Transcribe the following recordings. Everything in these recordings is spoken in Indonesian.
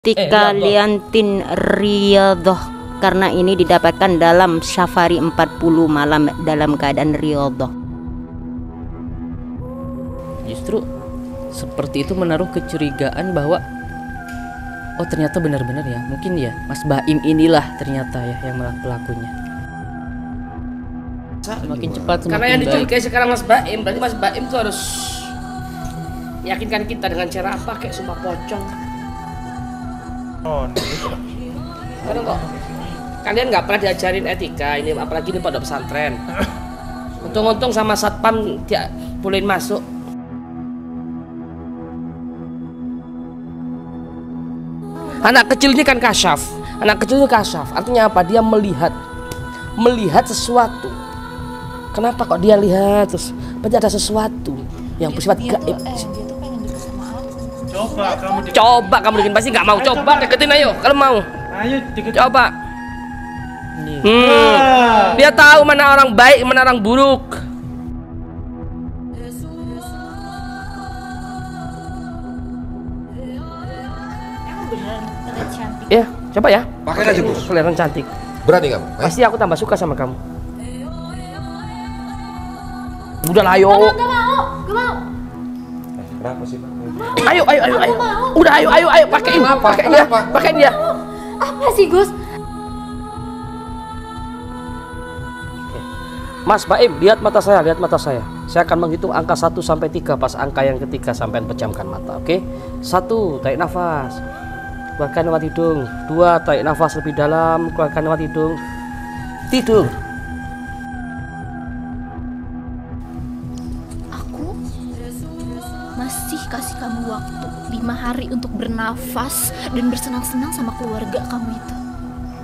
Tikaliantin riyadhah, karena ini didapatkan dalam safari 40 malam dalam keadaan riyadhah. Justru seperti itu menaruh kecurigaan bahwa oh ternyata benar-benar ya, mungkin ya Mas Baim inilah ternyata ya yang pelakunya. Semakin cepat semakin karena yang baik. dicurigai sekarang Mas Baim, berarti Mas Baim tuh harus yakinkan kita dengan cara apa, kayak sumpah pocong. Karena kok kalian nggak pernah diajarin etika ini, apalagi ini pondok pesantren. Untung-untung sama satpam dia bolehin masuk. Anak kecil ini kan kasyaf. Anak kecil ini kasyaf. Artinya apa? Dia melihat sesuatu. Kenapa kok dia lihat terus? Berarti ada sesuatu yang bersifat gaib. Coba kamu deketin, pasti nggak mau. Coba deketin, ayo kalau mau. Ayo deketin. Coba. Dia tahu mana orang baik, mana orang buruk. Ya, coba ya. Pakai aja, Gus. Kelihatan cantik. Berani kamu? Pasti aku tambah suka sama kamu. Udah lah, ayo. Gak mau. Kenapa sih, Pak? Ayo. Udah, ayo, pakein. Pakein dia. Apa sih, Gus? Mas Baim, lihat mata saya. Saya akan menghitung angka 1 sampai 3. Pas angka yang ketiga sampai pejamkan mata, oke? 1, tarik nafas. Keluarkan lewat hidung. 2, tarik nafas lebih dalam, keluarkan lewat hidung. Tidur. Aku masih kasih kamu waktu 5 hari untuk bernafas dan bersenang-senang sama keluarga kamu itu.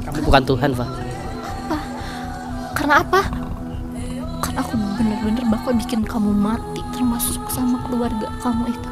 Kamu bukan Tuhan, Pak. Apa? Karena apa? Karena aku bener-bener bakal bikin kamu mati, termasuk sama keluarga kamu itu.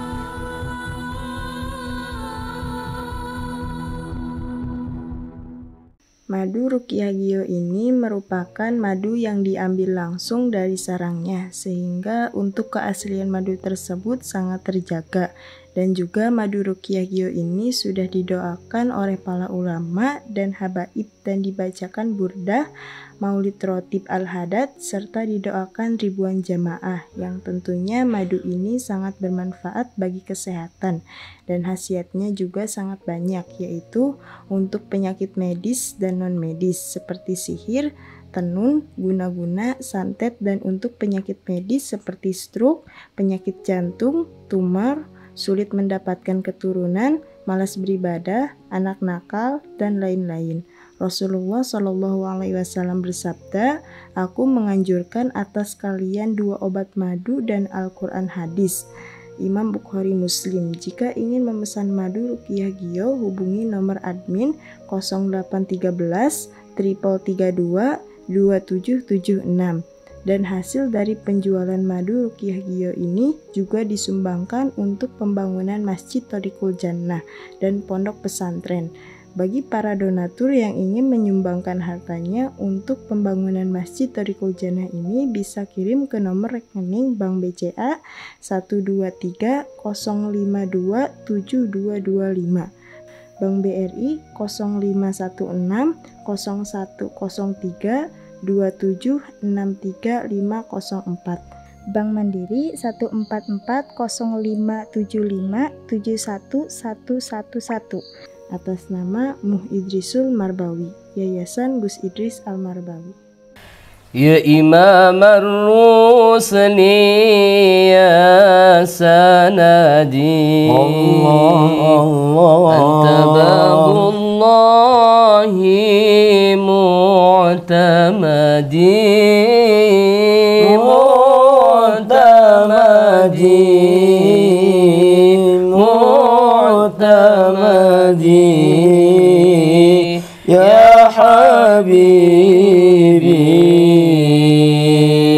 Madu Ruqyah Gio ini merupakan madu yang diambil langsung dari sarangnya, sehingga untuk keaslian madu tersebut sangat terjaga. Dan juga madu Ruqyah Gio ini sudah didoakan oleh para ulama dan habaib dan dibacakan burdah, maulid rotib al-hadad, serta didoakan ribuan jamaah, yang tentunya madu ini sangat bermanfaat bagi kesehatan dan khasiatnya juga sangat banyak, yaitu untuk penyakit medis dan non-medis seperti sihir, tenun, guna-guna, santet, dan untuk penyakit medis seperti stroke, penyakit jantung, tumor, sulit mendapatkan keturunan, malas beribadah, anak nakal, dan lain-lain. Rasulullah Shallallahu Alaihi Wasallam bersabda, "Aku menganjurkan atas kalian 2 obat madu dan Al-Quran hadis." Imam Bukhari Muslim. Jika ingin memesan madu Ruqyah Gio, hubungi nomor admin 0813 332 2776. Dan hasil dari penjualan madu Ruqyah Gio ini juga disumbangkan untuk pembangunan Masjid Thoriqul Jannah dan pondok pesantren. Bagi para donatur yang ingin menyumbangkan hartanya untuk pembangunan Masjid Thoriqul Jannah ini bisa kirim ke nomor rekening Bank BCA 123 052 7225, Bank BRI 0516 0103 2763504, Bank Mandiri 1440575 71111, atas nama Muh Idrisul Marbawi, Yayasan Gus Idris Al-Marbawi. Ya Imam Ar-Rusli ya sanadi, Anta babullahi mu'tamadi ya habibi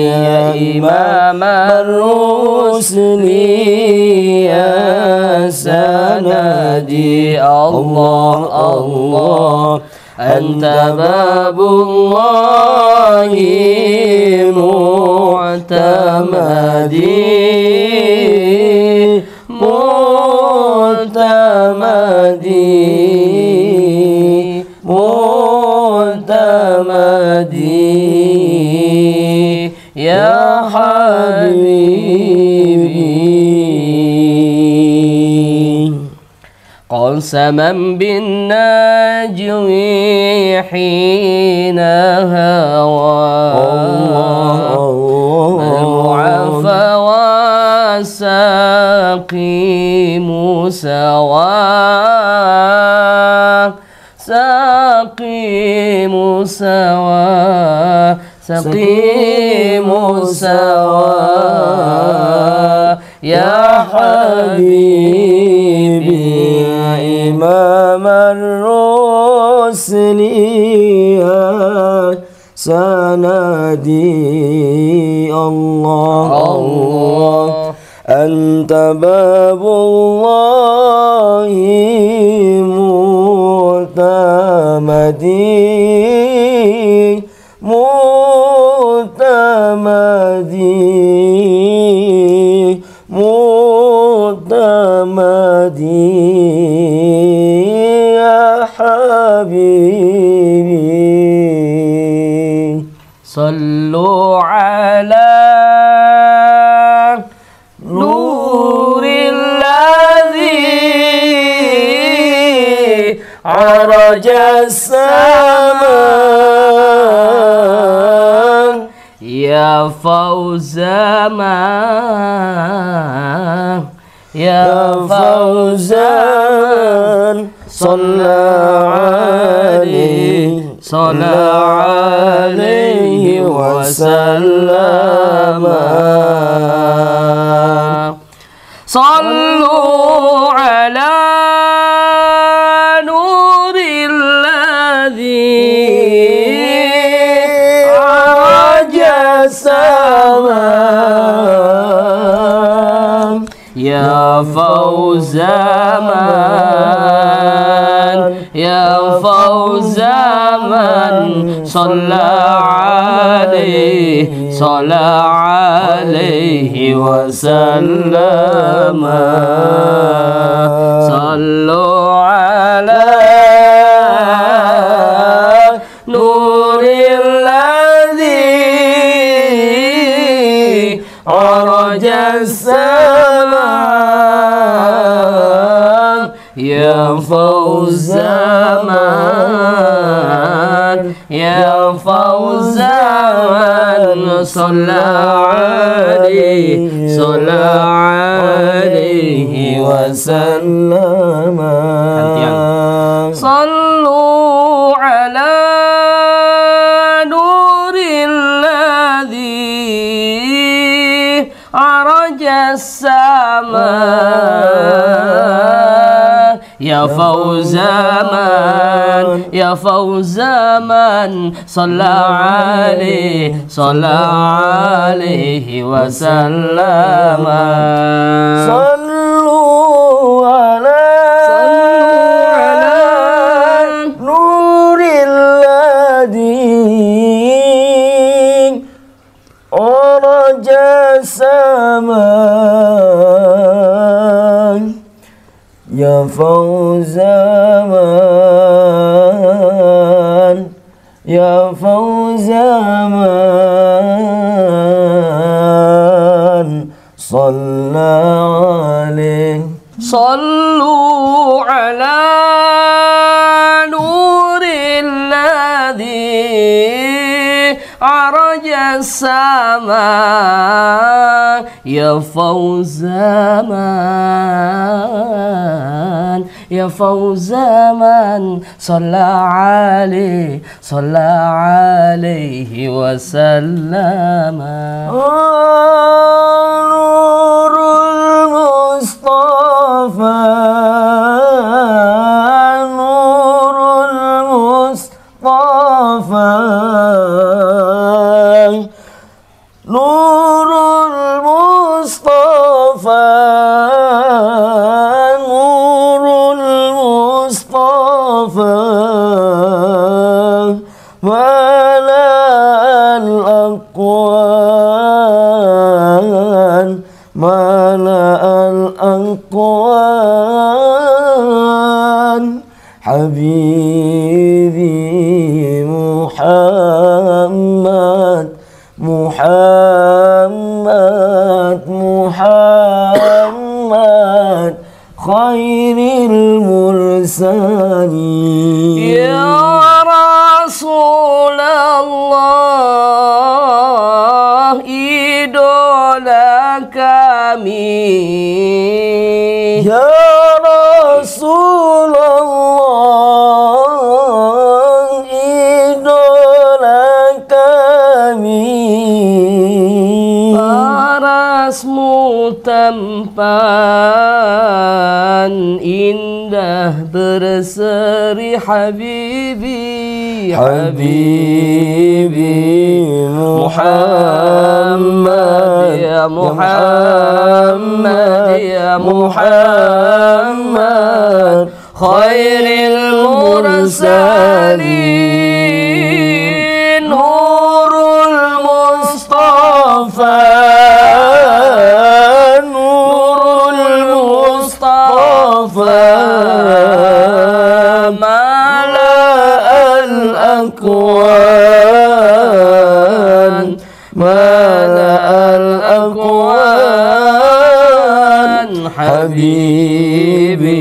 ya Imam Ar-Rusli ya sanadi. Allah Anta babullahi mu'tamadi معتمدي يا حبيبي قسما بالنجو حين هوى المعافى والسقيم سواء سقيم سواء سقيم سواء يا حبيبي يا إمام الرسل يا سندي الله الله أنت باب الله معتمدي معتمدي معتمدي يا حبيبي صلوا على نور الذي عرج السماء يا فوز من يا فوز من صلى عليه وسلم صلوا على نور الذي عرج السماء يا فوز من يا فوز من صلى عليه وسلم صلوا على نور الذي عرج السماء يا فوز من يا فوز من صلى عليه وسلم صلوا على نور الذي عرج السماء يا فوز من يا فوز من صلى عليه وسلم صلوا على نور الذي عرج السماء يا فوز من يا فوز من صلى عليه صلوا على نور الذي عرج السماء يا فوز من يا فوز من صلى عليه وسلم نور المصطفى نور المصطفى نور المصطفى نور المصطفى ملا الأقوال ملا الأقوال حبيبي محمد محمد محمد خير المرسلين يا رسول الله idola kami يا رسول الله idola kami parasmu tampan indah berseri Habibi حبيبي محمد يا محمد يا محمد خير المرسلين نور المصطفى نور المصطفى ملأ الأكوان ملأ الأكوان حبيبي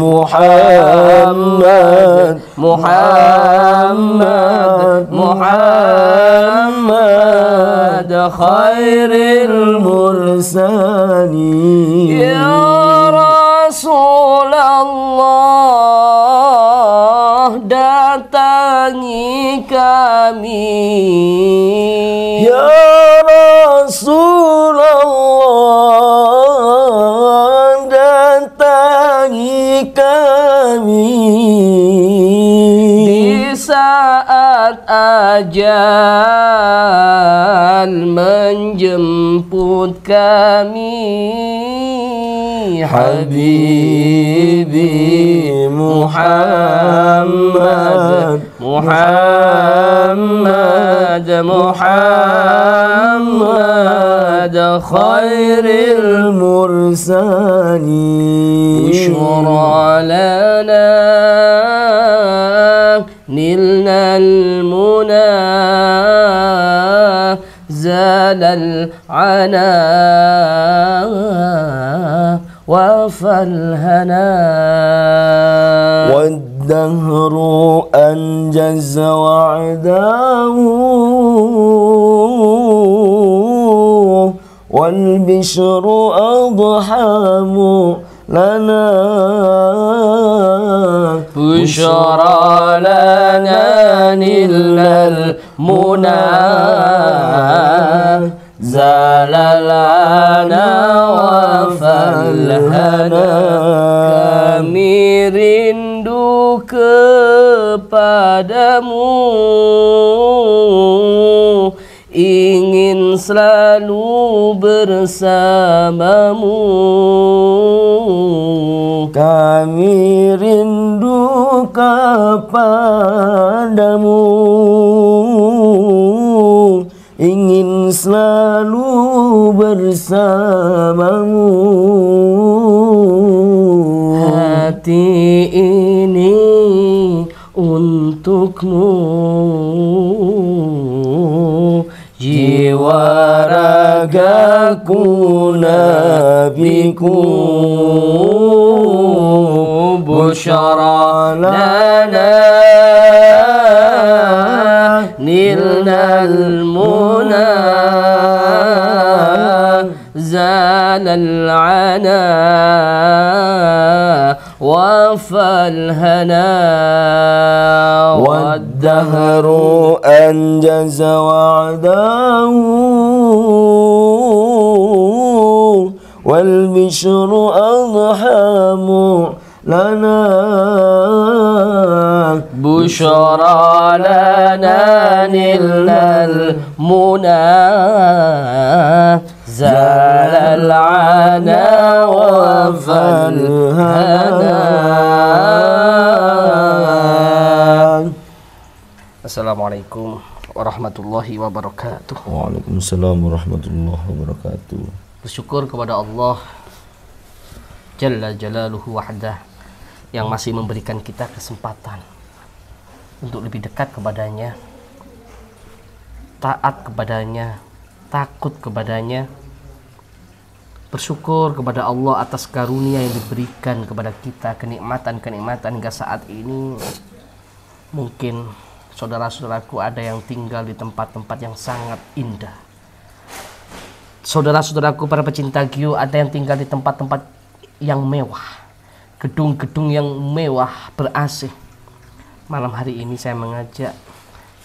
محمد محمد محمد خير المرسلين يا رسول الله datangi kami يا رسول الله datangi kami di saat ajal menjemput kami حبيبي محمد محمد محمد خير المرسلين بشرى لنا نلنا المنى زال العنا وفى الهنا والدهر أنجز وعده والبشر أضحام لنا بشرى لنا نلنا المنى زال العنا وفى الهنا kami rindu kepadamu ingin selalu bersamamu kami rindu kepadamu ingin selalu bersamamu hati ini untukmu jiwa ragaku nabiku busyara lana nilnal muna zalal ana wafal hana والدهر أنجز وعده والبشر أضحام لنا بشرى لنا نلنا المنى زال العنا وفى الهنا. Assalamualaikum warahmatullahi wabarakatuh. Waalaikumsalam warahmatullahi wabarakatuh. Bersyukur kepada Allah Jalla Jalaluhu Wahdah yang masih memberikan kita kesempatan untuk lebih dekat kepadanya, taat kepadanya, takut kepadanya, bersyukur kepada Allah atas karunia yang diberikan kepada kita, kenikmatan-kenikmatan hingga saat ini. Mungkin saudara-saudaraku ada yang tinggal di tempat-tempat yang sangat indah. Saudara-saudaraku para pecinta Gio ada yang tinggal di tempat-tempat yang mewah, gedung-gedung yang mewah ber-AC. Malam hari ini saya mengajak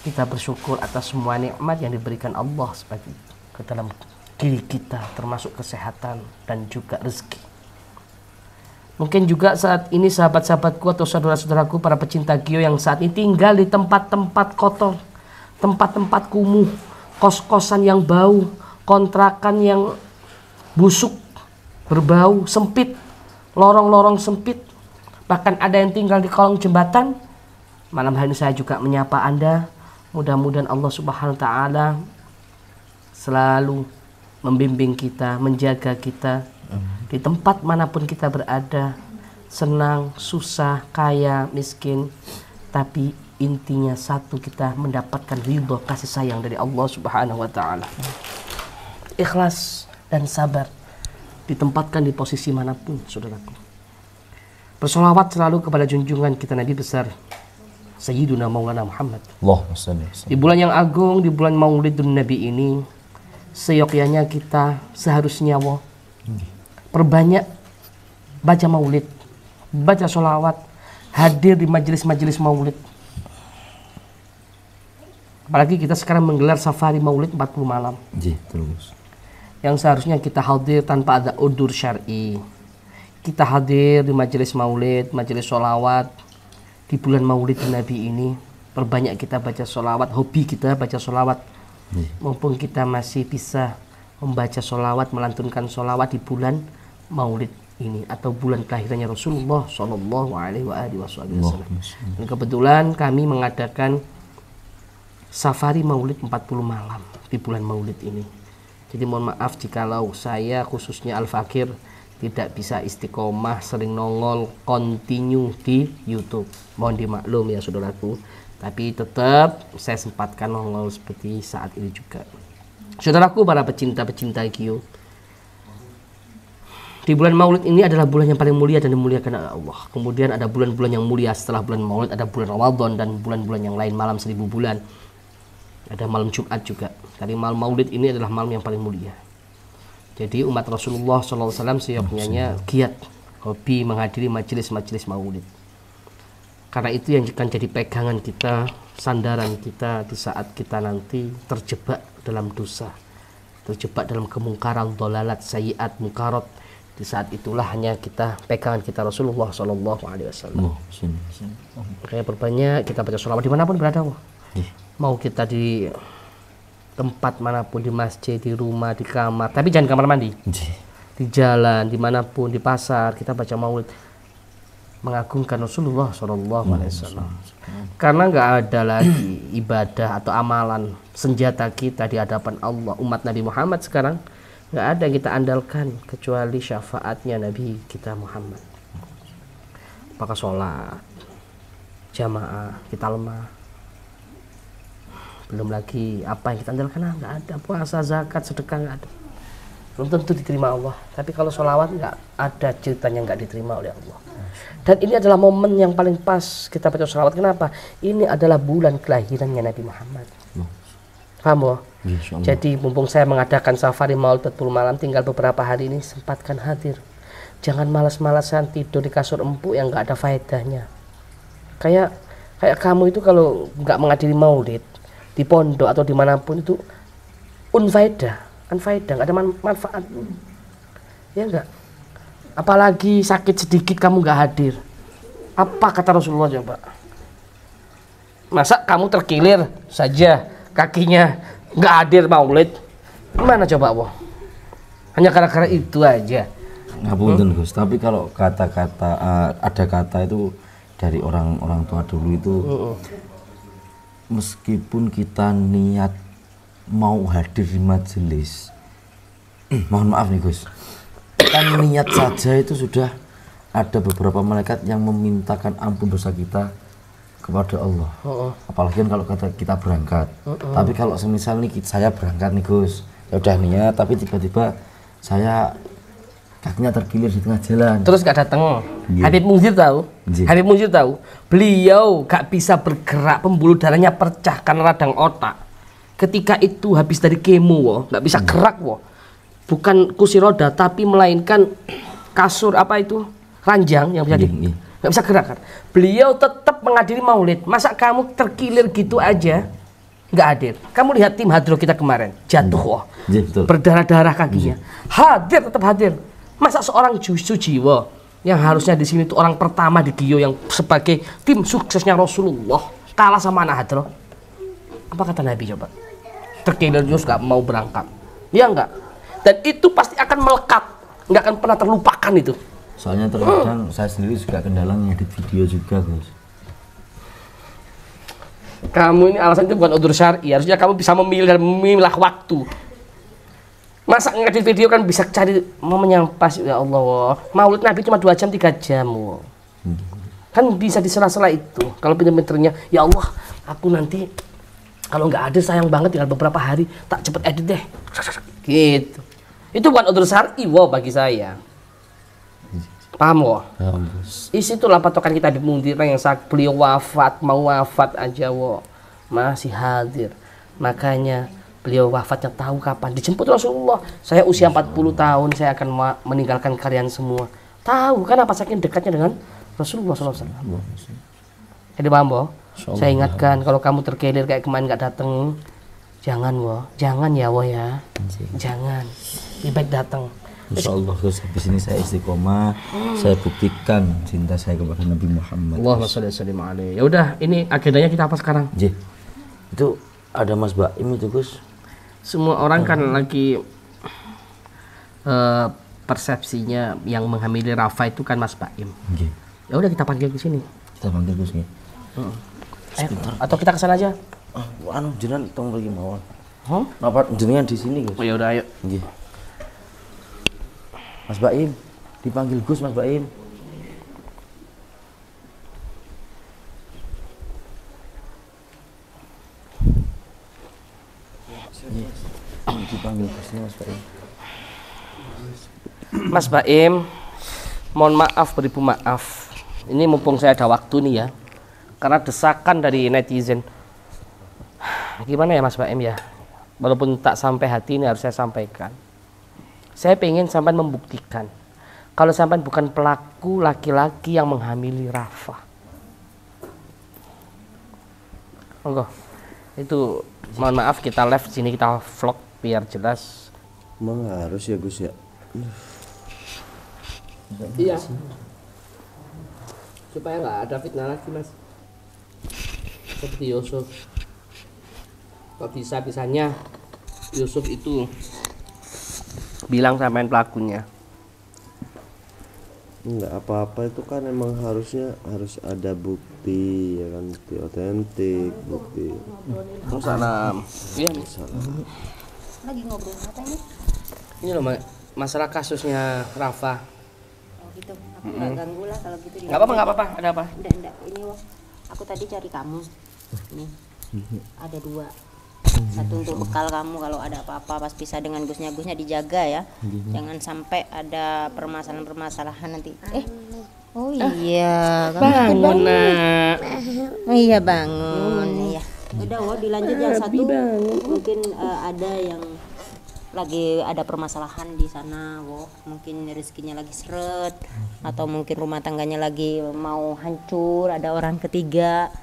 kita bersyukur atas semua nikmat yang diberikan Allah sebagai ke dalam diri kita, termasuk kesehatan dan juga rezeki. Mungkin juga saat ini sahabat-sahabatku atau saudara-saudaraku para pecinta Gio yang saat ini tinggal di tempat-tempat kotor, tempat-tempat kumuh, kos-kosan yang bau, kontrakan yang busuk, berbau, sempit, lorong-lorong sempit, bahkan ada yang tinggal di kolong jembatan. Malam hari ini saya juga menyapa Anda, mudah-mudahan Allah Subhanahu wa Ta'ala selalu membimbing kita, menjaga kita di tempat manapun kita berada, senang, susah, kaya, miskin, tapi intinya satu, kita mendapatkan ridho kasih sayang dari Allah Subhanahu wa Ta'ala. Ikhlas dan sabar ditempatkan di posisi manapun, saudaraku. Bersolawat selalu kepada junjungan kita Nabi besar Sayyiduna Maulana Muhammad. Di bulan yang agung, di bulan Maulidun Nabi ini, seyogyanya kita seharusnya perbanyak baca maulid, baca sholawat, hadir di majelis-majelis maulid. Apalagi kita sekarang menggelar safari maulid 40 malam. Yang seharusnya kita hadir tanpa ada udzur syar'i. Kita hadir di majelis maulid, majelis sholawat di bulan Maulid Nabi ini. Perbanyak kita baca sholawat, hobi kita baca sholawat. Mumpung kita masih bisa membaca sholawat, melantunkan sholawat di bulan Maulid ini atau bulan kelahirannya Rasulullah Shallallahu Alaihi Wasallam. Dan kebetulan kami mengadakan safari Maulid 40 malam di bulan Maulid ini. Jadi mohon maaf jikalau saya khususnya Al-Fakir tidak bisa istiqomah sering nongol continue di YouTube. Mohon dimaklum ya saudaraku. Tapi tetap saya sempatkan nongol seperti saat ini juga. Saudaraku para pecinta-pecinta Gio, di bulan Maulid ini adalah bulan yang paling mulia dan dimuliakan oleh Allah. Kemudian ada bulan-bulan yang mulia setelah bulan Maulid, ada bulan Ramadan dan bulan-bulan yang lain, malam 1000 bulan. Ada malam Jumat juga. Dari malam Maulid ini adalah malam yang paling mulia. Jadi umat Rasulullah SAW seyogyanya giat, hobi menghadiri majelis-majelis Maulid. Karena itu yang akan jadi pegangan kita, sandaran kita di saat kita nanti terjebak dalam dosa, terjebak dalam kemungkaran, dolalat, sayyiat, mukarat. Di saat itulah hanya kita pegangan kita Rasulullah SAW. Makanya perbanyak kita baca sholawat dimanapun berada. Mau kita di tempat manapun, di masjid, di rumah, di kamar, tapi jangan kamar mandi. Di jalan, dimanapun, di pasar, kita baca maulid, mengagungkan Rasulullah SAW. Karena nggak ada lagi ibadah atau amalan senjata kita di hadapan Allah, umat Nabi Muhammad sekarang nggak ada yang kita andalkan kecuali syafaatnya Nabi kita Muhammad. Apakah sholat jamaah kita lemah, belum lagi apa yang kita andalkan, nggak ada. Puasa, zakat, sedekah nggak ada, belum tentu diterima Allah. Tapi kalau sholawat nggak ada ceritanya nggak diterima oleh Allah. Dan ini adalah momen yang paling pas kita baca sholawat. Kenapa? Ini adalah bulan kelahirannya Nabi Muhammad. Paham boh? Jadi mumpung saya mengadakan safari maulid 40 malam, tinggal beberapa hari ini, sempatkan hadir. Jangan malas-malasan tidur di kasur empuk yang nggak ada faedahnya. Kayak kamu itu kalau nggak menghadiri maulid di pondok atau dimanapun itu unfaedah, nggak ada manfaat, ya enggak. Apalagi sakit sedikit kamu nggak hadir, apa kata Rasulullah coba? Masa kamu terkilir saja kakinya nggak hadir maulid, gimana coba boh? Hanya gara-gara itu aja. Ngapunten Gus, tapi kalau kata-kata ada kata itu dari orang tua dulu itu, meskipun kita niat mau hadir di majelis, mohon maaf nih Gus, kita niat saja itu sudah ada beberapa malaikat yang memintakan ampun dosa kita kepada Allah. Apalagi kan kalau kita berangkat. Tapi kalau semisal nih saya berangkat nih Gus, ya udah niat, tapi tiba-tiba saya kakinya terkilir di tengah jalan. Terus gak datang. Iya. Habib Munzir tahu? Iya. Habib Munzir tahu? Beliau gak bisa bergerak, pembuluh darahnya pecah karena radang otak. Ketika itu habis dari kemo, gak bisa gerak, bukan kursi roda, tapi melainkan kasur apa itu? Ranjang yang bisa gak bisa gerak kan? Beliau tetap menghadiri maulid. Masa kamu terkilir gitu aja nggak hadir? Kamu lihat tim hadroh kita kemarin jatuh, berdarah-darah kakinya. Hadir, tetap hadir. Masa seorang Sujiwo yang harusnya di sini tuh orang pertama di Gio yang sebagai tim suksesnya Rasulullah kalah sama anak hadroh? Apa kata Nabi coba? Terkilir terus nggak mau berangkat, ya nggak? Dan itu pasti akan melekat, nggak akan pernah terlupakan itu. Soalnya terkadang saya sendiri juga kendala ngedit video juga Gus. Kamu ini alasan itu bukan udzur syar'i, harusnya kamu bisa memilih dan memilah waktu. Masa ngedit video kan bisa cari momennya pas, ya Allah. Maulid Nabi cuma 2 jam 3 jam. Kan bisa di sela-sela itu. Kalau pinter-pinternya, ya Allah, aku nanti kalau nggak ada sayang banget tinggal beberapa hari, tak cepet edit deh. Gitu. Itu bukan udzur syar'i bagi saya. Paham Isitulah patokan kita di Munzir yang saat beliau wafat, mau wafat aja masih hadir. Makanya beliau wafatnya tahu kapan, dijemput Rasulullah. Saya usia 40 tahun, saya akan meninggalkan kalian semua. Tahu kan apa saking dekatnya dengan Rasulullah SAW. Jadi paham saya ingatkan, kalau kamu terkelir kayak kemarin nggak datang, jangan jangan ya ya, jangan, lebih baik datang. Insya Allah Gus, habis ini saya istiqomah, saya buktikan cinta saya kepada Nabi Muhammad. Allahumma sholli alaihi. Ya udah, ini agendanya kita apa sekarang? Itu ada Mas Baim itu Gus. Semua orang kan lagi persepsinya yang menghamili Rafa itu kan Mas Baim. Ya udah kita panggil ke sini. Kita panggil Gus nih. Atau kita ke sana aja? Jenengan tong lagi mawon. Napa jenengan di sini Gus? Oh ya udah ayo. Nggih. Mas Baim, dipanggil Gus Mas Baim. Dipanggil Gusnya Mas Baim. Mas Baim, mohon maaf beribu maaf. Ini mumpung saya ada waktu nih ya, karena desakan dari netizen. Gimana ya Mas Baim ya? Walaupun tak sampai hati ini harus saya sampaikan. Saya pengen sampai membuktikan kalau sampai bukan pelaku laki-laki yang menghamili Rafa. Monggo. Itu mohon maaf kita live sini, kita vlog biar jelas. Emang harus ya Gus ya? Iya. Supaya nggak ada fitnah lagi Mas. Seperti Yusuf. Kok bisa-bisanya Yusuf itu bilang samain pelakunya. Enggak apa-apa, itu kan emang harusnya harus ada bukti ya kan, bukti otentik, bukti. Salam. Iya, Lagi ngobrol apa ini? ini loh masalah kasusnya Rafa. Oh gitu. Aku nggak ganggu lah kalau gitu. Nggak apa-apa, nggak apa-apa. Ada apa? Enggak. Ini aku tadi cari kamu. Nih. Ada 2. Satu untuk bekal kamu kalau ada apa-apa pas pisah dengan Gusnya dijaga ya. Jangan sampai ada permasalahan-permasalahan nanti. Oh iya, Bangun nak. Oh iya bangun. Iya. Udah dilanjut yang satu. Mungkin ada yang lagi ada permasalahan di sana, mungkin rezekinya lagi seret atau mungkin rumah tangganya lagi mau hancur, ada orang ketiga.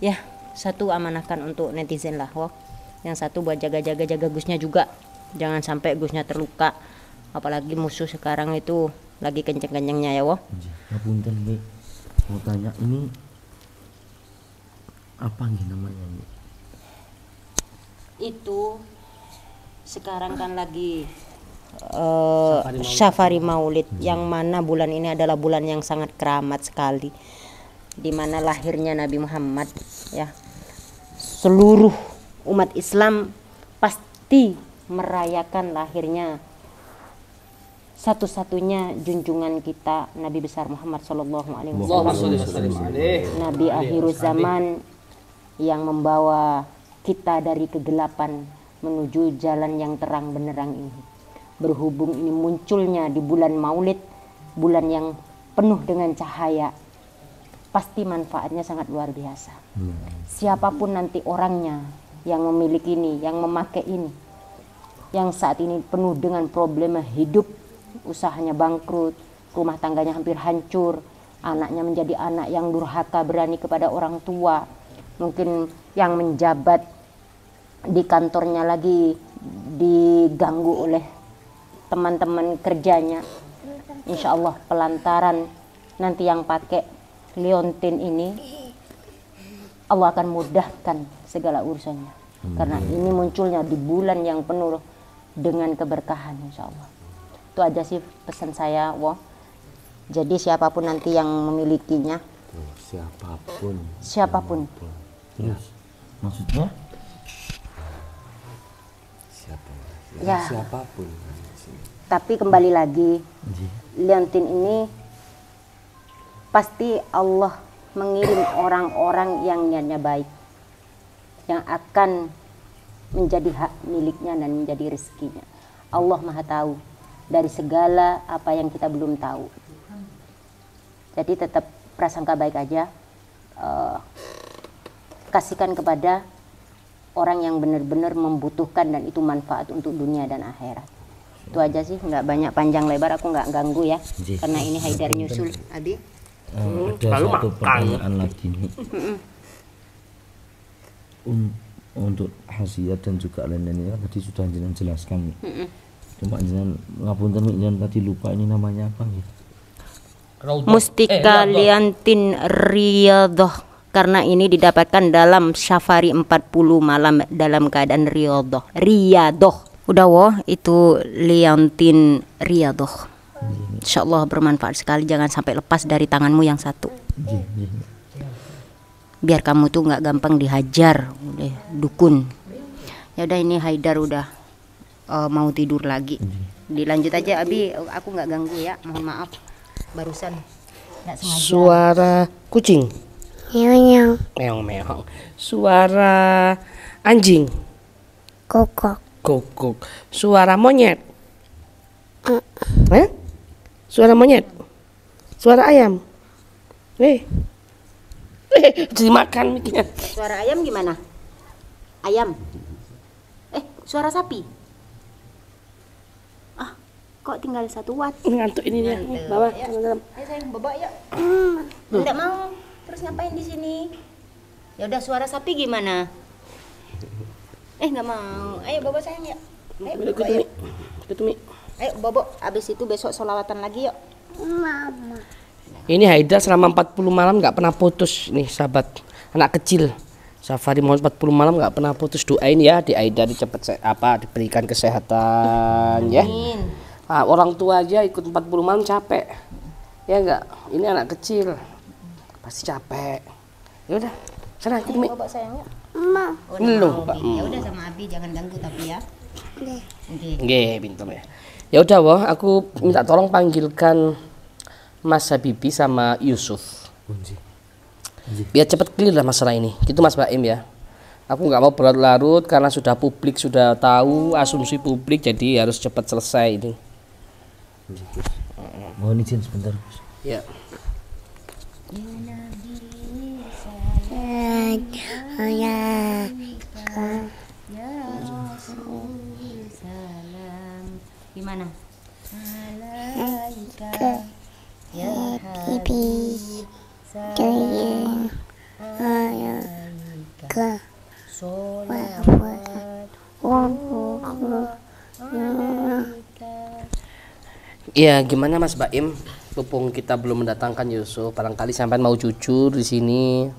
Ya, satu amanahkan untuk netizen lah, Yang satu buat jaga Gusnya juga. Jangan sampai Gusnya terluka. Apalagi musuh sekarang itu lagi kenceng-kencengnya ya, Ngapunten Nggih. Mau tanya ini apa nih namanya Nggih? Itu sekarang kan lagi Safari Maulid, yang mana bulan ini adalah bulan yang sangat keramat sekali, di mana lahirnya Nabi Muhammad ya. Seluruh umat Islam pasti merayakan lahirnya satu-satunya junjungan kita Nabi besar Muhammad Sallallahu Alaihi Wasallam, Nabi akhir zaman yang membawa kita dari kegelapan menuju jalan yang terang benderang ini. Berhubung ini munculnya di bulan Maulid, bulan yang penuh dengan cahaya, pasti manfaatnya sangat luar biasa. Siapapun nanti orangnya yang memiliki ini, yang memakai ini, yang saat ini penuh dengan problema hidup, usahanya bangkrut, rumah tangganya hampir hancur, anaknya menjadi anak yang durhaka, berani kepada orang tua, mungkin yang menjabat di kantornya lagi diganggu oleh teman-teman kerjanya. Insya Allah pelantaran nanti yang pakai liontin ini, Allah akan mudahkan segala urusannya. Karena ini munculnya di bulan yang penuh dengan keberkahan, insya Allah. Itu aja sih pesan saya, Jadi siapapun nanti yang memilikinya, siapapun. Terus maksudnya siapapun. Tapi kembali lagi, liontin ini pasti Allah mengirim orang-orang yang niatnya baik, yang akan menjadi hak miliknya dan menjadi rezekinya. Allah Maha tahu dari segala apa yang kita belum tahu. Jadi tetap prasangka baik aja, kasihkan kepada orang yang benar-benar membutuhkan dan itu manfaat untuk dunia dan akhirat. Itu aja sih, nggak banyak panjang lebar, aku nggak ganggu ya, karena ini Haidar nyusul. Abi? Ada satu pertanyaan lagi nih. Untuk khasiat dan juga lain-lainnya kan tadi sudah jenengan jelaskan. Cuma jenengan ngapunten jenengan tadi lupa ini namanya apa gitu. Mustika liantin riyadhah, karena ini didapatkan dalam safari 40 malam dalam keadaan riyadhah. Udah itu liantin riyadhah. Insyaallah bermanfaat sekali, jangan sampai lepas dari tanganmu yang satu. Biar kamu tuh nggak gampang dihajar oleh dukun. Ya udah, ini Haidar udah mau tidur lagi. Dilanjut aja Abi, aku nggak ganggu ya, mohon maaf. Barusan nggak sengaja. Suara kucing. Meong. Meong. Suara anjing. Kokok. Kokok. Suara monyet. Suara monyet. Suara ayam. Dimakan mikirnya. Suara ayam gimana? Ayam. Suara sapi. Kok tinggal 1 watt? Ngantuk ini dia. Bawa. Ayo sayang, bawa yuk. Enggak mau. Terus ngapain di sini? Ya udah, suara sapi gimana? Nggak mau. Ayo bawa sayang yuk. Ayo bawa yuk. Ayo bobo, abis itu besok sholawatan lagi yuk. Mama. Ini Haidar selama 40 malam nggak pernah putus nih sahabat, anak kecil. Safari mau 40 malam nggak pernah putus. Doain ya di Haidar cepet diberikan kesehatan. Ya. Orang tua aja ikut 40 malam capek. Ya enggak? Ini anak kecil. Pasti capek. Ya udah, sana ikut Mi. Bobo sayang yuk. Ma. Ya udah sama Abi, jangan ganggu tapi ya. Nggih, pinter ya. Ya udah, aku minta tolong panggilkan Mas Habibi sama Yusuf. Biar cepet clear lah masalah ini. Gitu Mas Baim ya. Aku nggak mau berlarut karena sudah publik sudah tahu, asumsi publik, jadi harus cepat selesai ini. Mohon izin sebentar, Gus. Ya. Gimana? Ya Habibi. Ya gimana Mas Baim? Mumpung kita belum mendatangkan Yusuf, barangkali sampai mau jujur di sini.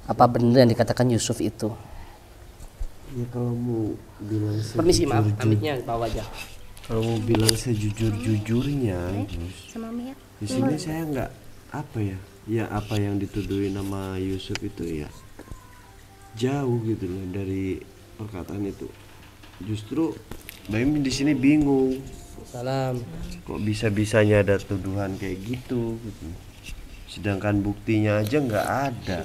Apa benar yang dikatakan Yusuf itu? Ya kalau mau bilang Permisi maaf, amitnya bawa aja. Kalau mau bilang sejujur-jujurnya, Sama Mia. di sini saya nggak apa ya, apa yang dituduhin nama Yusuf itu ya jauh gitu loh dari perkataan itu. Justru Baim di sini bingung Salam. Kok bisa-bisanya ada tuduhan kayak gitu, gitu. Sedangkan buktinya aja nggak ada.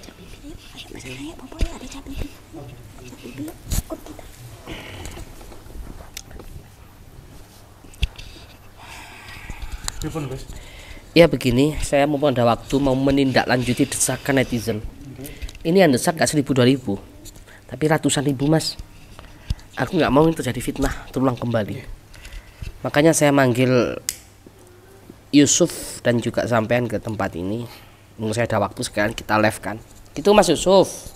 Ya begini, saya mau ada waktu mau menindaklanjuti desakan netizen. Ini yang desak gak 1.000-2.000, tapi ratusan ribu mas. Aku nggak mau ini terjadi fitnah terulang kembali. Makanya saya manggil Yusuf dan juga sampean ke tempat ini. Menurut saya ada waktu sekarang kita live kan. Gitu Mas Yusuf.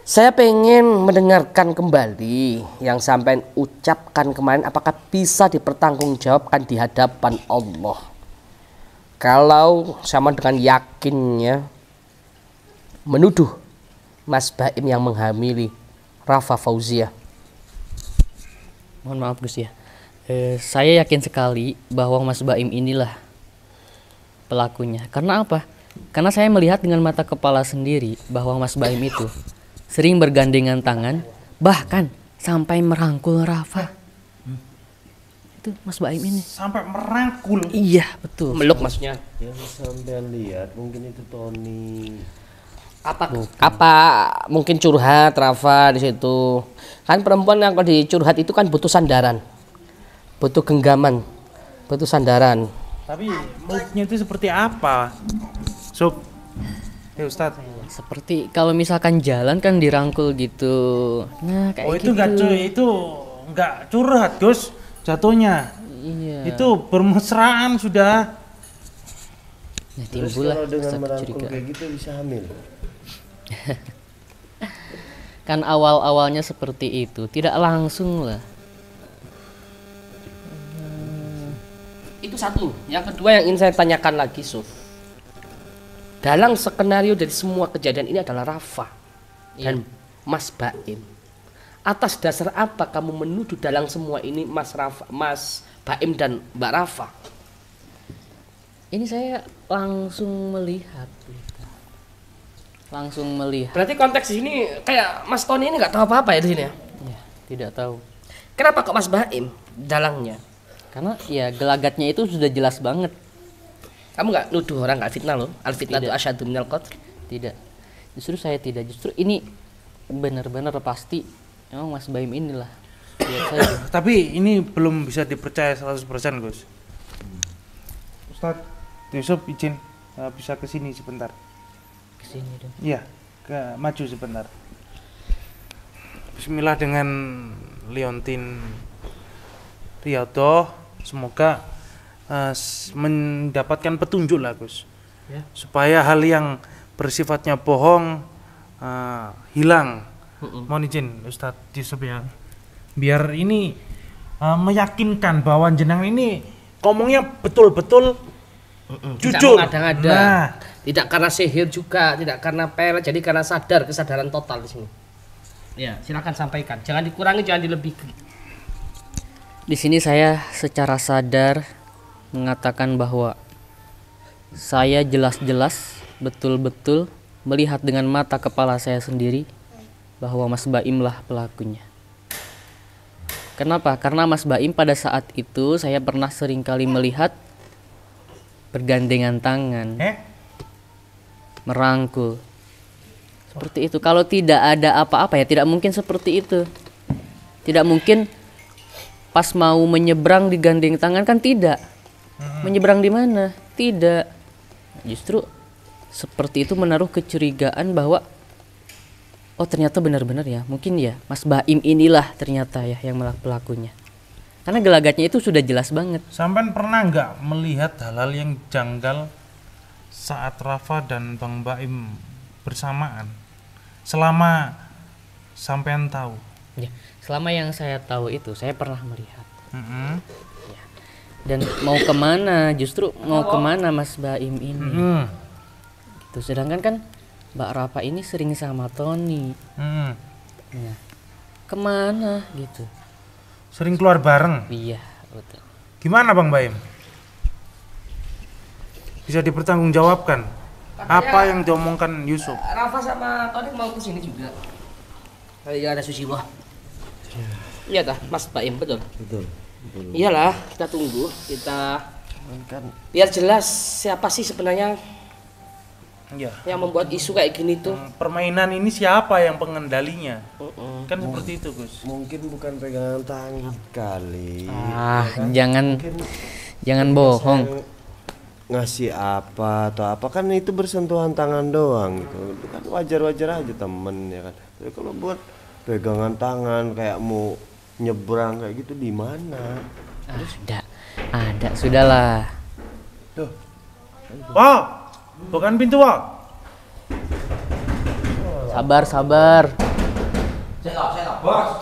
Saya pengen mendengarkan kembali yang sampean ucapkan kemarin, apakah bisa dipertanggungjawabkan di hadapan Allah. Kalau sama dengan yakinnya menuduh Mas Baim yang menghamili Rafa Fauzia. Mohon maaf Gus ya. Saya yakin sekali bahwa Mas Baim inilah pelakunya. Karena apa? Karena saya melihat dengan mata kepala sendiri bahwa Mas Baim itu sering bergandengan tangan, bahkan sampai merangkul Rafa. Itu Mas Baim ini. Sampai merangkul. Iya, betul. Meluk maksudnya. Yang sampean lihat mungkin itu Tony. Apa mungkin curhat Rafa di situ. Kan perempuan yang kalau dicurhat itu kan butuh sandaran. Butuh genggaman. Butuh sandaran. Tapi moodnya itu seperti apa? Sob. Ustadz. Seperti kalau misalkan jalan kan dirangkul gitu. Nah, kayak Oh itu gitu. itu nggak curhat Gus jatuhnya. Iya. Itu bermesraan sudah. Nah, Terus timbullah kalau dengan rasa merangkul kecurigaan. kayak gitu bisa hamil. Kan awal-awalnya seperti itu, tidak langsung lah. Itu satu. Yang kedua yang ingin saya tanyakan lagi, Suf. Dalam skenario dari semua kejadian ini adalah Rafa dan Mas Baim. Atas dasar apa kamu menuduh dalam semua ini Mas Baim dan Mbak Rafa? Ini saya langsung melihat. Berarti konteks di sini kayak Mas Tony ini nggak tahu apa-apa ya di sini ya? Ya, tidak tahu. Kenapa kok Mas Baim dalangnya? Karena ya gelagatnya itu sudah jelas banget. Kamu nggak nuduh orang nggak fitnah loh? Al fitnah itu asyadu minal qatl. Tidak. Justru saya tidak. Justru ini benar-benar pasti emang Mas Baim inilah. Lihat saja. Tapi ini belum bisa dipercaya 100% Gus. Ustadz Yusuf izin bisa ke sini sebentar. Kesini dong. Iya, maju sebentar. Bismillah dengan Liontin Riyadhah, semoga mendapatkan petunjuk lah Gus, ya. Supaya hal yang bersifatnya bohong hilang. Mohon izin Ustadz Yusuf ya, biar ini meyakinkan bahwa jenengan ini ngomongnya betul-betul jujur. Tidak mengada-ngada. Nah, tidak karena sihir juga, tidak karena pelet, jadi karena kesadaran total di sini. Ya, silakan sampaikan. Jangan dikurangi, jangan dilebihkan. Di sini saya secara sadar mengatakan bahwa saya jelas-jelas betul-betul melihat dengan mata kepala saya sendiri bahwa Mas Baim lah pelakunya. Kenapa? Karena Mas Baim pada saat itu saya pernah seringkali melihat bergandengan tangan, merangkul. Seperti itu. Kalau tidak ada apa-apa ya tidak mungkin seperti itu. Tidak mungkin pas mau menyeberang digandeng tangan kan tidak. Menyeberang di mana? Tidak. Justru seperti itu menaruh kecurigaan bahwa oh ternyata benar-benar ya. Mungkin ya Mas Baim inilah ternyata ya yang pelakunya. Karena gelagatnya itu sudah jelas banget. sampean pernah nggak melihat hal-hal yang janggal saat Rafa dan Bang Baim bersamaan? Selama sampean tahu? Ya, selama yang saya tahu itu saya pernah melihat. Mm-hmm. Ya. Dan mau kemana? Justru mau kemana Mas Baim ini? Mm-hmm. Gitu. Sedangkan kan Mbak Rafa ini sering sama Tony. Mm-hmm. Ya. Kemana gitu? Sering keluar bareng. Iya, betul. Gimana Bang Baim? Bisa dipertanggungjawabkan apa yang diomongkan Yusuf? Rafa sama Tony mau ke sini juga. Kayak ada Susilo. Iya tah, Mas Baim betul. Betul. Iyalah, kita tunggu, kita Kan biar jelas siapa sih sebenarnya Ya. yang membuat isu kayak gini tuh. Permainan ini siapa yang pengendalinya? Kan seperti itu, Gus. mungkin bukan pegangan tangan kali. Ah, jangan bohong. Ngasih apa atau apa kan itu bersentuhan tangan doang gitu. Itu kan wajar-wajar aja temen ya kan. Tapi kalau buat pegangan tangan kayak mau nyebrang kayak gitu di mana? Ada, sudahlah. Tuh. Wah, bukan pintu, wah. Sabar. Itu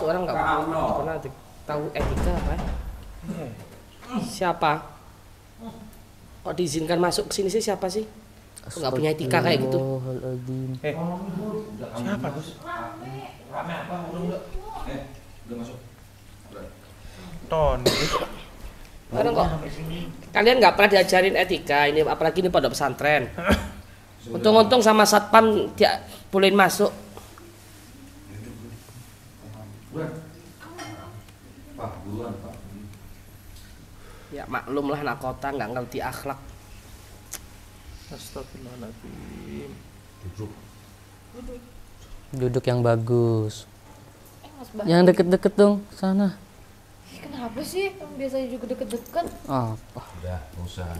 orang nggak pernah tahu etika apa? Siapa? Kok diizinkan masuk ke sini sih siapa sih? Kok nggak punya etika kayak gitu? Siapa, Gus? Tony. Orang kok kalian nggak pernah diajarin etika ini, apalagi ini pondok pesantren. Untung-untung sama satpam dia bolehin masuk. Ya maklum lah anak kota nggak ngerti akhlak. Astagfirullahaladzim. Duduk yang bagus. Mas Bah, Jangan deket-deket dong, sana. kenapa sih? Biasanya juga deket-deket. Apa? Udah, nggak usah.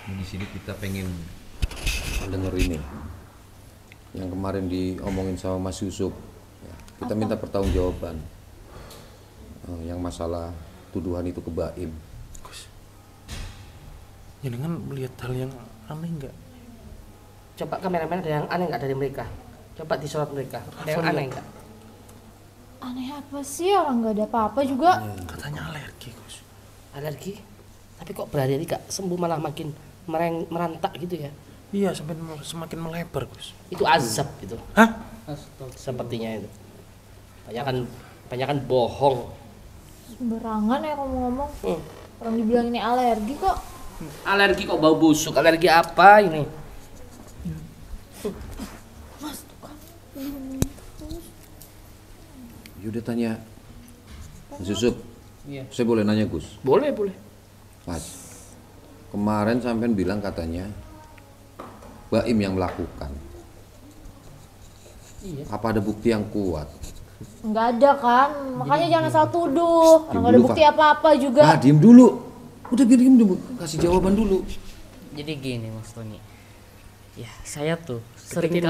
Di sini kita pengen denger ini yang kemarin diomongin sama Mas Yusuf. Ya, kita minta pertanggungjawaban yang masalah tuduhan itu ke Baim. Jangan melihat hal yang aneh enggak? Coba kameramen ada yang aneh nggak dari mereka? Coba disorot mereka. Ada yang aneh nggak? Aneh apa sih? Orang nggak ada apa-apa juga. Katanya alergi, Gus. Alergi? Tapi kok berhari-hari gak sembuh malah makin merantak gitu ya? Iya, sampai semakin melebar, Gus. Itu azab gitu. Hah? Sepertinya itu. Banyakan bohong. Sembarangan ya kamu ngomong. Orang dibilang ini alergi kok. Alergi kok bau busuk? Alergi apa ini? Mas, tuh kan. Yaudah tanya Mas Yusuf. Iya. Saya boleh nanya Gus? Boleh. Mas, kemarin sampean bilang katanya Baim yang melakukan. Iya. Apa ada bukti yang kuat? Nggak ada kan? Makanya jangan asal tuduh. Orang nggak ada dulu, bukti Pak. apa-apa juga. Ah, diem dulu. Udah biar diem dulu. Kasih jawaban dulu. Jadi gini, Mas Tony. Ya, saya tuh Deketin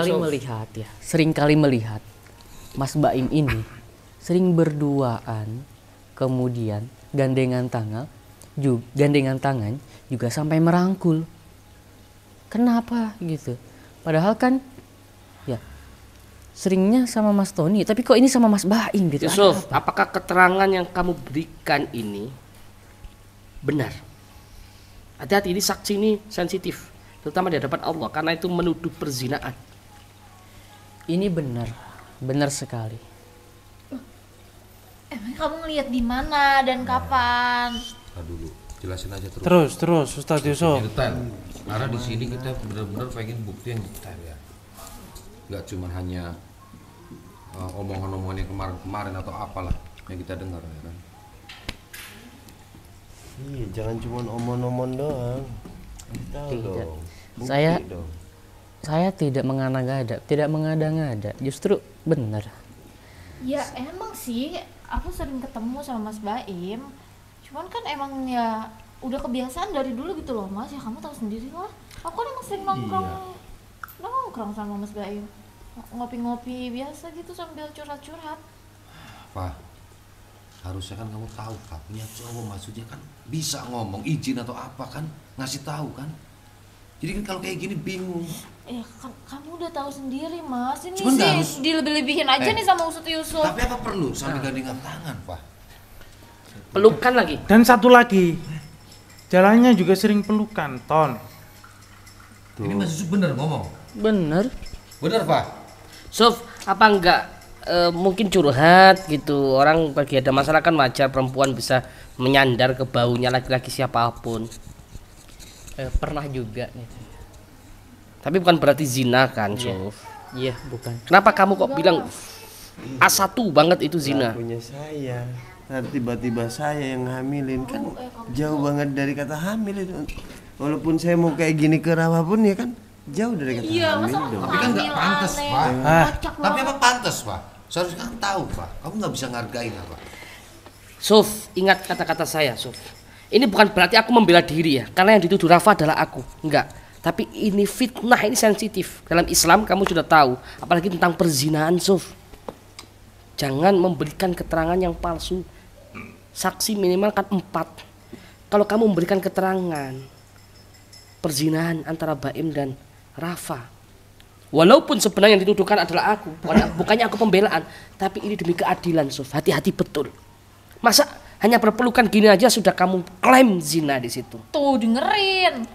sering kali melihat Mas Baim ini sering berduaan, kemudian gandengan tangan juga sampai merangkul. Kenapa gitu? Padahal kan ya seringnya sama Mas Tony, tapi kok ini sama Mas Baim gitu? Yusuf, apakah keterangan yang kamu berikan ini benar? Hati-hati, ini saksi ini sensitif, terutama di hadapan Allah, karena itu menuduh perzinaan. Ini benar sekali. Emang kamu ngeliat di mana dan kapan? Nah, dulu jelasin aja terus. Terus Ustadz Yusuf. Detail. Karena di sini kita benar-benar pengen bukti yang detail ya. Nggak cuma hanya omongan-omongan yang kemarin-kemarin atau apalah yang kita dengar ya kan. Iya, jangan cuma omong-omong doang. Tahu Tidak. dong. Bukti Saya- dong. Saya tidak mengada-ngada, justru benar. Ya emang sih, aku sering ketemu sama Mas Baim. Cuman kan emang ya udah kebiasaan dari dulu gitu loh Mas. Ya kamu tahu sendiri lah. Aku kan emang sering nongkrong sama Mas Baim. Ngopi-ngopi biasa gitu sambil curhat-curhat. Pak, harusnya kan kamu tahu Pak, punya cowok maksudnya kan bisa ngomong izin atau apa kan, ngasih tahu kan. Jadi kan kalau kayak gini bingung. Ya kan kamu udah tahu sendiri Mas. Ini Cuman nggak sih harus- dilebih-lebihin aja nih sama Ustadz Yusuf. Tapi apa perlu sampai gandengan tangan Pak? Pelukan lagi. Dan satu lagi, jalannya juga sering pelukan, Ton. Ini Mas Yusuf bener ngomong? Benar. Bener Pak? Suf, apa enggak mungkin curhat gitu. Orang bagi ada masalah kan wajar, perempuan bisa menyandar ke baunya laki-laki siapapun. Pernah juga nih. Tapi bukan berarti zina kan, Suf. Iya, bukan. Kenapa kamu kok bilang A1 banget itu zina? Punya saya. Nah, tiba-tiba saya yang hamilin kan jauh banget dari kata hamil itu. Walaupun saya mau kayak gini ke Rafa pun ya kan jauh dari kata hamil dong. Tapi kan nggak pantas, Pak. Tapi apa pantas, Pak? Seharusnya kan tahu, Pak. Kamu nggak bisa ngargain apa. Suf, ingat kata-kata saya, Suf. Ini bukan berarti aku membela diri ya, karena yang dituduh Rafa adalah aku. Enggak. Tapi ini fitnah, ini sensitif. Dalam Islam kamu sudah tahu, apalagi tentang perzinahan, Suf. Jangan memberikan keterangan yang palsu. Saksi minimal kan 4. Kalau kamu memberikan keterangan perzinahan antara Baim dan Rafa, walaupun sebenarnya yang dituduhkan adalah aku, bukannya aku pembelaan, tapi ini demi keadilan, Suf. Hati-hati betul. Masa hanya berpelukan gini aja sudah kamu klaim zina di situ? Tuh dengerin.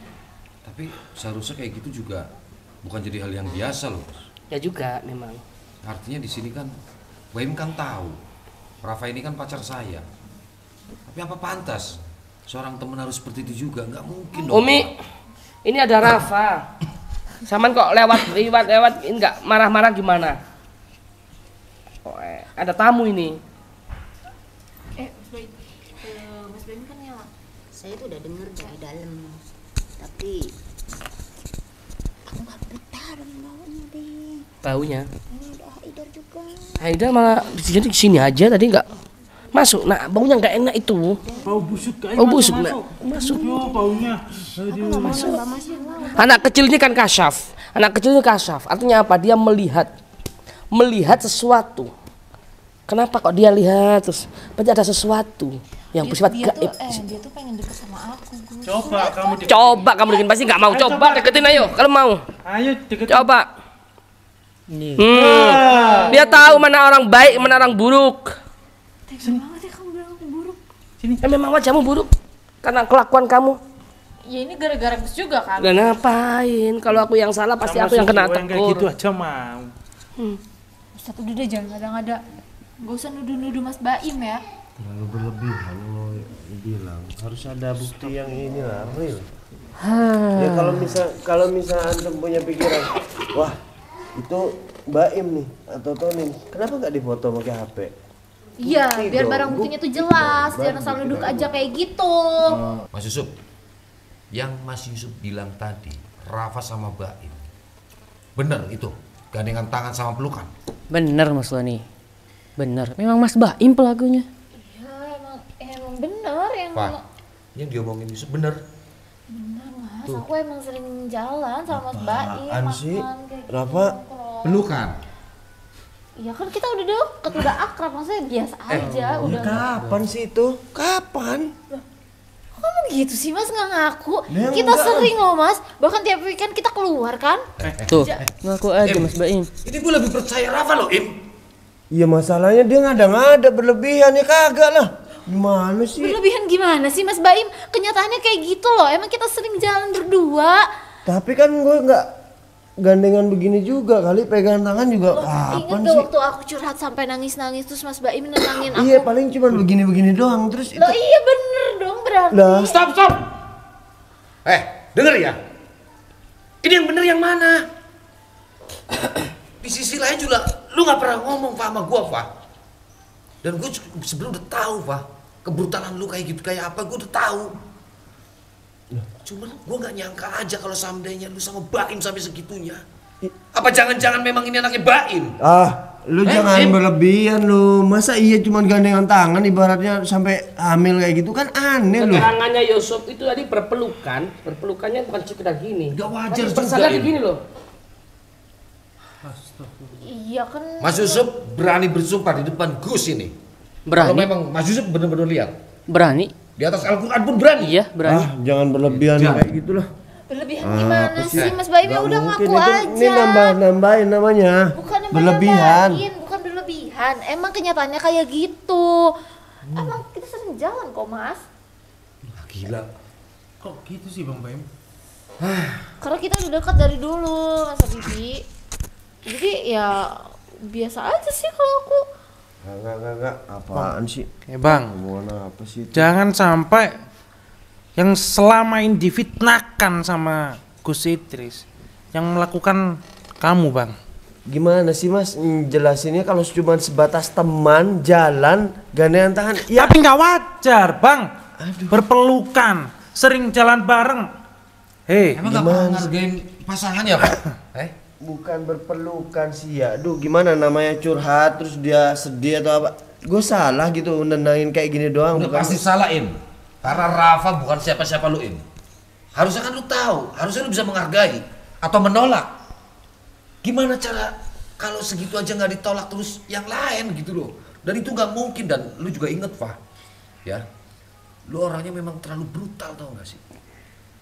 Tapi seharusnya kayak gitu juga bukan jadi hal yang biasa loh. Ya juga memang. Artinya di sini kan Baim kan tahu Rafa ini kan pacar saya. Tapi apa pantas seorang teman harus seperti itu juga? Nggak mungkin dong. Umi, ini ada Rafa. Saman kok lewat ini nggak marah-marah gimana? Oh, ada tamu ini. Mas Baim kan ya, saya tuh udah denger dari dalam, tapi aku nggak betah dengan baunya deh. Baunya? Ini udah Haidar juga. Haidar malah jadi sini aja tadi nggak masuk. Nah baunya nggak enak itu. Bau busuk kayak busuk nak masuk. Yo baunya. Masuk. Anak kecil ini kan kasyaf. Anak kecil ini kasyaf. Artinya apa? Dia melihat sesuatu. Kenapa kok dia lihat terus? Berarti ada sesuatu yang bersifat gaib. Dia tuh pengen deket sama aku, Gus. Coba kamu deketin, pasti nggak mau. Coba deketin, ayo kalau mau. Ayo deketin. Coba. Dia tahu mana orang baik, mana orang buruk. Tega banget ya kamu bilang aku buruk. Memang wajahmu buruk karena kelakuan kamu. Ya ini gara-gara Gus juga kan. Dan ngapain? Kalau aku yang salah pasti aku yang kena Kayak tegur. gitu aja mau. Ustaz udah deh jangan ngada-ngada. Gak usah nuduh-nuduh Mas Baim ya. Terlalu berlebihan lo bilang. Harus ada bukti yang inilah real. Ya kalau misal antum punya pikiran, wah itu Baim nih atau Tonin, kenapa nggak difoto pakai HP? Iya, Bukti biar dong, barang buktinya tuh jelas, jangan asal duduk aja kayak gitu. Mas Yusuf, yang Mas Yusuf bilang tadi, Rafa sama Baim, bener itu, gandengan tangan sama pelukan. Bener Mas Lani, bener. Memang Mas Baim pelakunya. Ya emang bener yang Pak, yang diomongin Yusuf bener. bener Mas. Aku emang sering jalan sama Mas Baim. Apaan sih? Kayak gitu, Rafa? nongkrong. Pelukan. Ya kan kita udah deket, udah akrab, maksudnya biasa aja. Udah. Kapan sih itu? Kapan? Kamu gitu sih Mas nggak ngaku? Ya, Kita enggak. sering loh Mas, bahkan tiap weekend kita keluar kan? Tuh, ngaku aja Mas Baim. Ini gue lebih percaya Rafa loh, Im. Iya masalahnya dia ngada-ngada berlebihan ya kagak lah. Gimana sih? Berlebihan gimana sih Mas Baim? Kenyataannya kayak gitu loh, emang kita sering jalan berdua. Tapi kan gue nggak gandengan begini juga kali, pegangan tangan juga Ingat kapan gak sih? waktu aku curhat sampai nangis-nangis terus Mas Baim nenangin aku? Iya paling cuma begini-begini doang terus itu. Loh iya bener dong berarti. Lah, Stop. Denger ya. Ini yang bener yang mana? Di sisi lain juga, lu nggak pernah ngomong Pak sama gua, Pak. Dan gue sebelum udah tahu, Pak, kebrutalan lu kayak gitu kayak apa, gue udah tahu. Cuman gue nggak nyangka aja kalau seandainya lu sama Baim sampai segitunya. Apa jangan-jangan memang ini anaknya Baim? lu jangan berlebihan lu. Masa iya cuma gandengan tangan ibaratnya sampai hamil kayak gitu kan aneh lu. Keterangannya Yusuf itu tadi berpelukannya bukan sekedar gini. Gak wajar juga Bersadar ini. begini loh. Iya kan. Mas Yusuf berani bersumpah di depan Gus ini. Kalau Berani, memang Mas Yusuf benar-benar lihat. berani. Di atas Al-Quran pun berani. Iya, berani. Jangan berlebihan kayak gitulah. Berlebihan gimana sih Mas Baim ya udah ngaku Mungkin aja. ini nambah-nambahin namanya. Bukan berlebihan. bukan berlebihan. Emang kenyataannya kayak gitu. Emang kita sering jalan kok Mas. Gila. Kok gitu sih Bang Baim? Karena kita udah dekat dari dulu Mas Bibi. Jadi ya biasa aja sih kalau aku. Enggak. Apaan sih? Bang, Omongan apa sih? jangan sampai yang selama ini difitnahkan sama Gus Idris yang melakukan kamu Bang. gimana sih Mas jelasinnya kalau cuma sebatas teman jalan gandengan tangan ya Tapi nggak wajar, Bang. Berpelukan, sering jalan bareng. Hei, Emang nggak pernah ngargain pasangan ya, Pak? bukan berpelukan sih ya. Aduh gimana namanya curhat terus dia sedih atau apa? Gue salah gitu nendangin kayak gini doang. Udah bukan pasti salahin. Karena Rafa bukan siapa-siapa lu, Im. Harusnya kan lu tahu, harusnya lu bisa menghargai atau menolak. Gimana cara kalau segitu aja nggak ditolak terus yang lain gitu loh. Dan itu nggak mungkin, dan lu juga inget, Pak. Ya. Lu orangnya memang terlalu brutal, tau gak sih?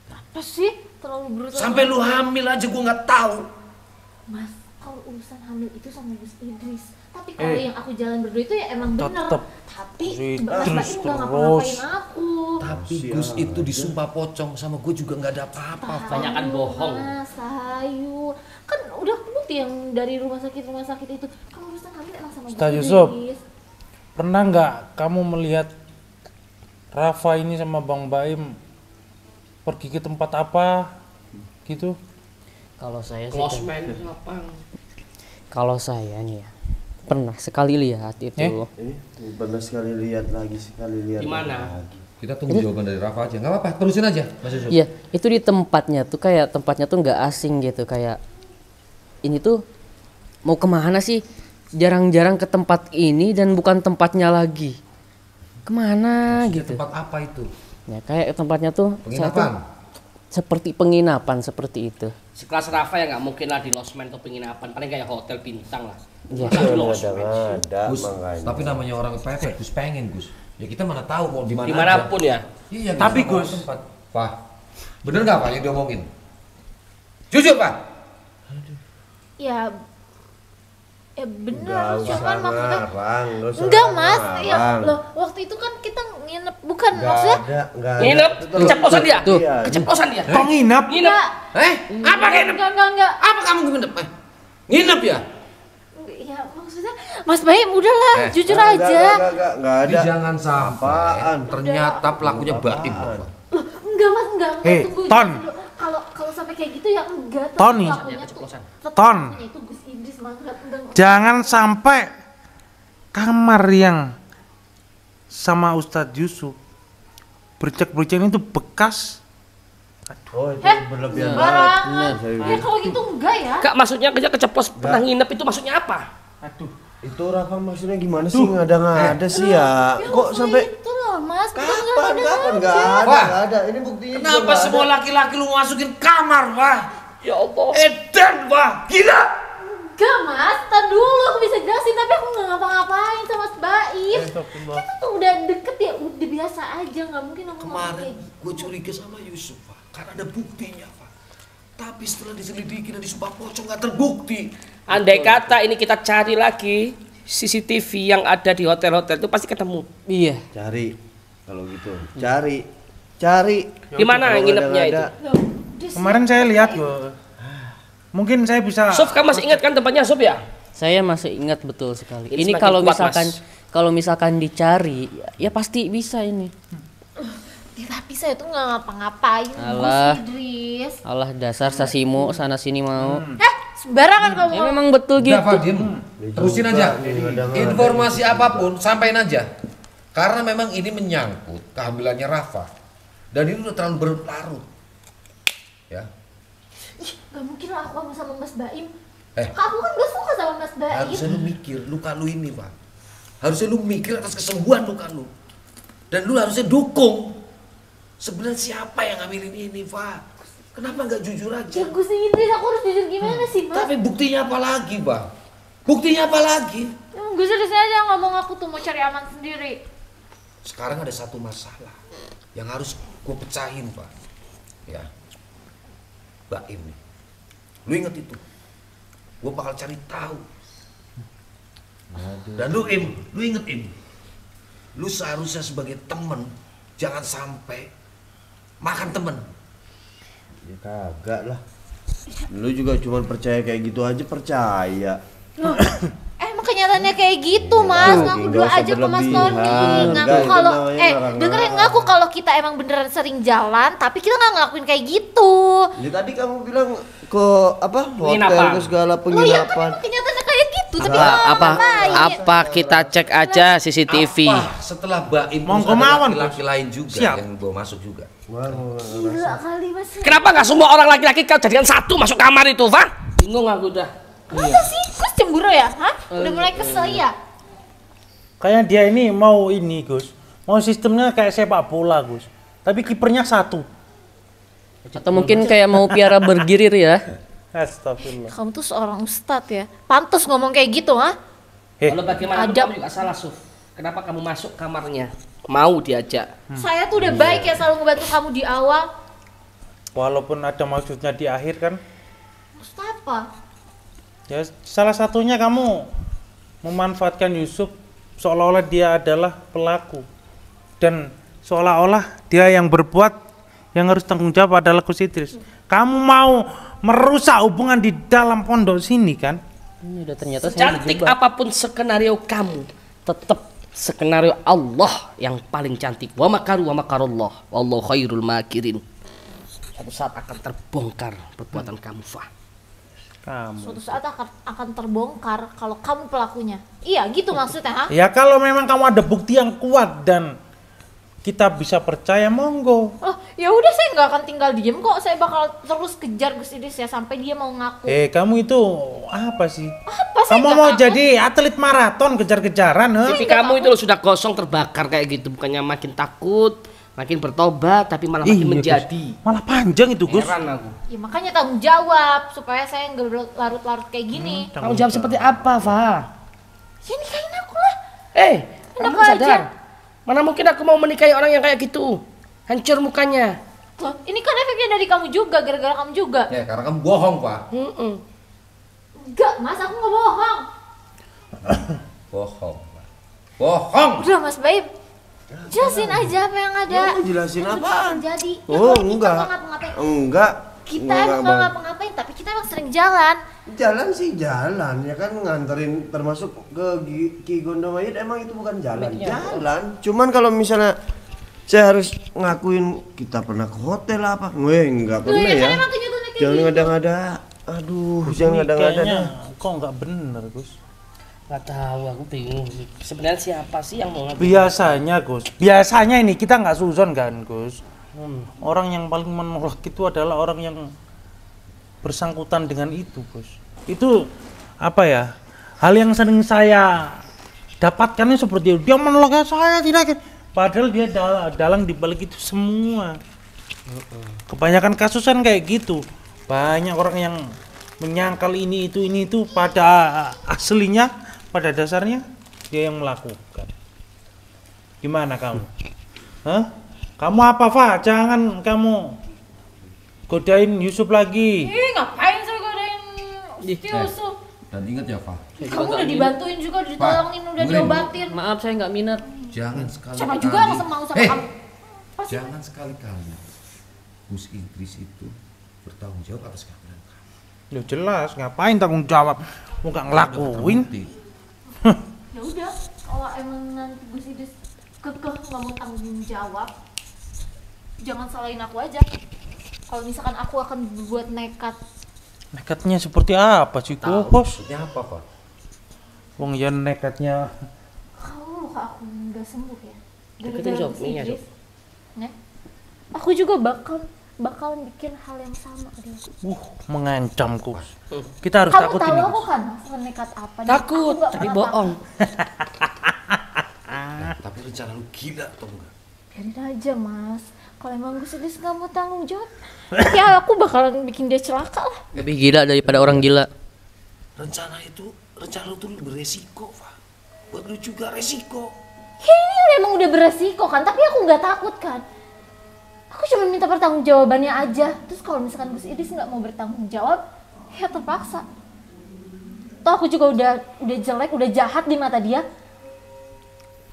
Apa sih terlalu brutal? Sampai lu hamil aja gua nggak tahu. Mas, kalau urusan hamil itu sama Gus Idris. Tapi kalau yang aku jalan berdua itu ya emang bener. Tetep Tapi Gus Mas Idris Baim nggak terus. ngapa-ngapain aku. Tapi Gus itu disumpah pocong sama gue juga nggak ada apa-apa. Banyakan bohong. Mas, Ayu. Kan udah kebukti yang dari rumah sakit itu. Kalau urusan hamil emang sama Gus Ustaz Yusuf. Idris. Pernah nggak kamu melihat Rafa ini sama Bang Baim pergi ke tempat apa gitu? Kalau saya sih kalau saya nih ya pernah sekali lihat itu. ini benar sekali lihat lagi sekali lihat. Di mana? lagi. Kita tunggu jawaban dari Rafa aja. Nggak apa-apa, terusin aja, Mas Yusuf. Iya, itu di tempatnya tuh kayak tempatnya tuh nggak asing gitu, kayak ini tuh mau kemana sih? Jarang-jarang ke tempat ini dan bukan tempatnya lagi. Kemana Maksudnya gitu? tempat apa itu? Ya kayak tempatnya tuh saya tuh Penginapan. seperti penginapan seperti itu. Sekelas Rafa ya nggak mungkin lah di losmen atau penginapan, paling kayak hotel bintang lah. Iya. Ada Gus, makanya. tapi namanya orang pepet, Gus pengen, Gus. Ya kita mana tahu mau di mana Dimanapun aja. ya. Iya, Tapi, kita Gus. tempat. Pak, bener nggak Pak yang diomongin? Jujur Pak. Ya bener, Nggak usah cuman maksudnya ngarang, nggak usah enggak Mas, ya ngarang. loh waktu itu kan kita nginep bukan Nggak maksudnya ada. Nginep, keceplosan dia. Tuh. Iya. Keceplosan dia. Kok nginep? Nginep. Apa nginep? enggak Apa kamu nginep? Nginep ya? ya maksudnya Mas Baim udahlah jujur aja. Nggak Jadi ada. jangan sampai Apaan? ternyata pelakunya Baim. Apaan? Loh, enggak Mas enggak Hei, tunggu, Ton. dulu. Kalau sampai kayak gitu ya enggak tetep Ton nih. pelakunya tuh- tetep Ton. pelakunya itu Gus Idris Mas enggak. Jangan sampai kamar yang sama Ustadz Yusuf bercek-bercek itu bekas. Oh itu berlebihan Barang. banget. Ya kalau gitu enggak ya. Kak, maksudnya kerja keceplos pernah nginep itu maksudnya apa? Itu Rafa maksudnya gimana sih ngada-ngada sih ya? Kok sampai Itu loh Mas, bukan kapan enggak nggak ada Wah. nggak ada. Ini buktinya juga Kenapa nggak semua ada. laki-laki lu masukin kamar, Pak? Ya Allah. Edan, Pak. Gila. Enggak Mas, tar dulu aku bisa jelasin tapi aku nggak ngapa-ngapain sama Mas Baim. Kita tuh udah deket ya, udah biasa aja, nggak mungkin aku ngomong Kemarin kayak gitu. gue curiga sama Yusuf, Pak. Karena ada buktinya, Pak. Tapi setelah diselidiki dan disumpah pocong nggak terbukti. Andai kata ini kita cari lagi CCTV yang ada di hotel-hotel itu pasti ketemu. Iya. Cari kalau gitu. Cari. Di mana Kalau nginepnya itu? ngada-ngada. Loh, di Kemarin saya lihat loh. Mungkin saya bisa. Sof, kamu masih ingat kan tempatnya Sof ya? Saya masih ingat betul sekali. Ini Ini semakin kalau kuat, misalkan Mas. kalau misalkan dicari ya pasti bisa ini. Ya, tapi saya tuh nggak ngapa-ngapain Alah. Gus Idris. Allah dasar sasimu sana sini mau. Sembarangan kamu. Ya memang betul gitu. Udah, Pak, diem. Terusin aja. Informasi apapun sampaikan aja. Karena memang ini menyangkut kehamilannya Rafa. Dan ini udah terlalu berlarut. Ya. Ih, gak mungkin lah aku sama Mas Baim. Eh. Aku kan gak suka sama Mas Baim. Harusnya lu mikir luka lu ini, Pak. Harusnya lu mikir atas kesembuhan luka lu. Dan lu harusnya dukung. Sebenarnya siapa yang ngambilin ini, Pak? Kenapa nggak jujur aja? Ya Gus Idris, aku harus jujur gimana sih Mas? Tapi buktinya apa lagi, Bang? Buktinya apa lagi? Gus Idris aja ngomong aku tuh mau cari aman sendiri. Sekarang ada satu masalah yang harus gue pecahin, Pak. Ya, Mbak Im nih. Lu inget itu? Gue bakal cari tahu. Dan lu inget Im. Lu seharusnya sebagai temen jangan sampai makan temen. Ya kagak lah. Lu juga cuma percaya kayak gitu aja percaya. Loh, makanya kenyataannya kayak gitu, Mas. Ngaku dulu aja ke Mas Tony. Ngaku kalau dengerin ngaku kalau kita emang beneran sering jalan, tapi kita nggak ngelakuin kayak gitu. Ya tadi kamu bilang ke apa? Hotel Penginapan. ke segala Lo ya penginapan. kan kenyataannya kayak gitu, tapi Apa kita cek aja CCTV. Setelah Baim Mau terus ada kemauan, laki-laki lain juga Siap. yang bawa masuk juga. gila kali Mas. Kenapa nggak semua orang laki-laki kau jadikan satu masuk kamar itu, Fa? Bingung aku udah. Masa sih? Gus cemburu ya? Hah? Udah mulai kesel ya? Kayak dia ini mau ini Gus, mau sistemnya kayak sepak bola Gus, tapi kipernya satu. Atau mungkin kayak mau piara bergirir ya. Astagfirullah. Kamu tuh seorang ustadz ya? Pantes ngomong kayak gitu, ha? Kalau bagaimana Adab. kamu juga salah, Suf. Kenapa kamu masuk kamarnya? Mau diajak. Saya tuh udah baik ya selalu ngebantu kamu di awal. Walaupun ada maksudnya di akhir kan, Maksud apa? ya salah satunya kamu memanfaatkan Yusuf seolah-olah dia adalah pelaku dan seolah-olah dia yang berbuat, yang harus tanggung jawab adalah Gus Idris. Kamu mau merusak hubungan di dalam pondok sini kan? Ini udah ternyata saya Cantik dijebak. apapun skenario kamu, tetap skenario Allah yang paling cantik. Wa makaru wa makarullah, wallahu khairul makirin. Suatu saat akan terbongkar perbuatan kamu, Fa. Kamu. Suatu saat akan terbongkar kalau kamu pelakunya. Iya, gitu maksudnya, ha? Ya kalau memang kamu ada bukti yang kuat dan kita bisa percaya, monggo. Oh, ya udah saya nggak akan tinggal diem kok. Saya bakal terus kejar Gus Idris ya sampai dia mau ngaku. Kamu itu apa sih? Apa saya Kamu nggak mau ngaku? jadi atlet maraton kejar-kejaran, Tapi kamu itu loh sudah gosong terbakar kayak gitu, bukannya makin takut, makin bertobat, tapi malah makin Iya, menjadi. Gus. Malah panjang itu, Gus. Heran aku. Ya makanya tanggung jawab supaya saya nggak larut-larut kayak gini. Kamu jawab seperti apa, Fa? Ya nikahin aku lah. Kamu Enak aja. sadar? Mana mungkin aku mau menikahi orang yang kayak gitu? Hancur mukanya. Loh, ini kan efeknya dari kamu juga, gara-gara kamu juga. Ya karena kamu bohong, Pak. Enggak, Mas, aku nggak bohong. Bohong, Pak. Bohong. Udah, Mas Baim. Jelasin aja apa yang ada. Ya, jelasin apaan? Jadi, ya Oh, kalau kita enggak. nggak ngapa-ngapain. Enggak. Kita Enggak, emang nggak Bang. ngapa-ngapain, tapi kita emang sering jalan. Jalan sih jalan ya kan, nganterin termasuk ke Ki Gondomayit emang itu bukan jalan. Jalan. Cuman kalau misalnya saya harus ngakuin kita pernah ke hotel apa? Enggak Tuh, pernah ya kan ya. emang kenyataannya kayak Jangan gitu. ngada-ngada. Aduh, jangan Ini ngada-ngada kayaknya dah. kok nggak bener, Gus. Gak tahu, aku bingung. Sebenarnya siapa sih yang mau ngambil? Biasanya, Gus. Biasanya ini kita nggak suzon kan, Gus. Orang yang paling menolak itu adalah orang yang bersangkutan dengan itu, Gus. Itu apa ya? Hal yang sering saya dapatkannya seperti itu. Dia menolak saya tidak. Padahal dia dalang di balik itu semua. Kebanyakan kasus kan kayak gitu. Banyak orang yang menyangkal ini itu pada aslinya, pada dasarnya dia yang melakukan. Gimana kamu? Hah? Kamu apa, Fa? Jangan kamu godain Yusuf lagi. Ih, ngapain saya godain Yusuf? Dan ingat ya, Pak. Kamu udah dibantuin juga, udah ditolongin, udah dengerin. diobatin. Maaf, saya nggak minat. Jangan sekali-kali. Siapa juga yang mau sama kamu? Pasti. Jangan sekali-kali Gus Idris itu bertanggung jawab atas kehamilan kamu. Ya jelas, ngapain tanggung jawab? Mau nggak ngelakuin? Terbukti. Ya udah, kalau emang nanti Gus Idris kekeh nggak mau tanggung jawab, jangan salahin aku aja. Kalau misalkan aku akan berbuat nekat, Nekatnya seperti apa sih, Bos? Maksudnya apa, Pak? Wong ya nekatnya. kalau luka aku nggak sembuh ya, Deketin, gara-gara Sob. Gus Iya, Idris, ya, aku juga bakalan bikin hal yang sama ke dia. Mengancam, Gus. Kita harus Kamu takut tahu ini, aku Gus. kan nekat apa? Dan Takut, aku nggak tapi pernah bohong. Tapi rencana lu gila atau enggak? Biarin aja, Mas. Kalau emang Gus Idris nggak mau tanggung jawab, ya aku bakalan bikin dia celaka lah. Lebih gila daripada orang gila. Rencana lu tuh beresiko, Pak. Buat lu juga resiko. Ya ini emang udah beresiko kan, tapi aku nggak takut kan. Aku cuma minta pertanggungjawabannya aja. Terus kalau misalkan Gus Idris nggak mau bertanggung jawab, ya terpaksa. Toh aku juga udah jelek, udah jahat di mata dia.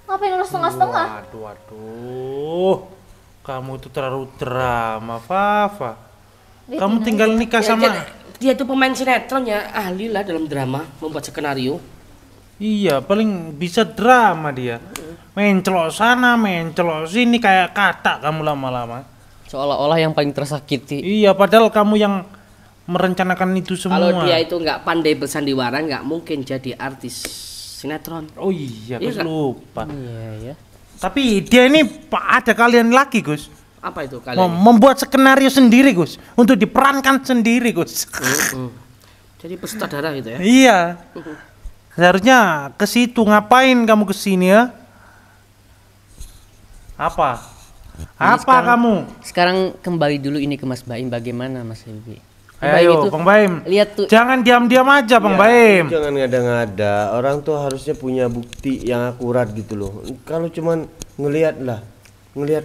Ngapain harus setengah-setengah? Waduh. Kamu itu terlalu drama, Fafa. Dia Kamu tinggal nikah sama Dia itu pemain sinetron ya, ahli lah dalam drama, membuat skenario. Iya, paling bisa drama dia. Mencelok sana, mencelok sini kayak katak kamu lama-lama. Seolah-olah yang paling tersakiti. Iya, padahal kamu yang merencanakan itu semua. Kalau dia itu nggak pandai bersandiwara, nggak mungkin jadi artis sinetron. Oh iya, Gus Iya, Kak? lupa. Iya ya. Tapi dia ini ada kalian lagi, Gus. Apa itu kalian? Membuat skenario sendiri, Gus, untuk diperankan sendiri, Gus. Jadi pesutradara gitu ya? Iya. Seharusnya ke situ. Ngapain kamu ke sini ya? Apa? Apa kamu? Sekarang kembali dulu ini ke Mas Baim, bagaimana Mas Bibi? Ayo, Bang Baim. Lihat tuh. Jangan diam-diam aja, Bang Baim. Jangan ngada-ngada. Orang tuh harusnya punya bukti yang akurat gitu loh. Kalau cuman ngelihat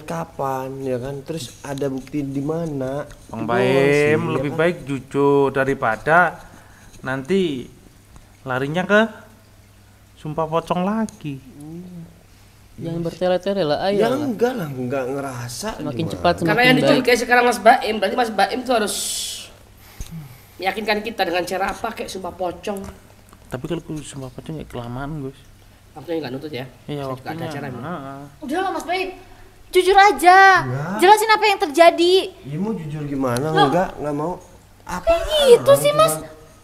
kapan ya kan, terus ada bukti di mana. Bang Itu doang sih, Baim, ya lebih kan? baik jujur daripada nanti larinya ke sumpah pocong lagi. Jangan bertele-tele lah, ayo. Ya lah. enggak lah, enggak ngerasa. Semakin gimana. cepat Karena semakin yang baik. dicurigai sekarang Mas Baim, berarti Mas Baim tuh harus meyakinkan kita dengan cara apa, kayak sumpah pocong. Tapi kalau sumpah pocong ya kelamaan, Gus. Waktunya nggak nuntut ya? Iya, Saya juga ada waktunya. acara emang. Udah lah Mas Baim, jujur aja. Jelasin apa yang terjadi. Ya mau jujur gimana? Enggak mau. Apa Gitu sih Mas.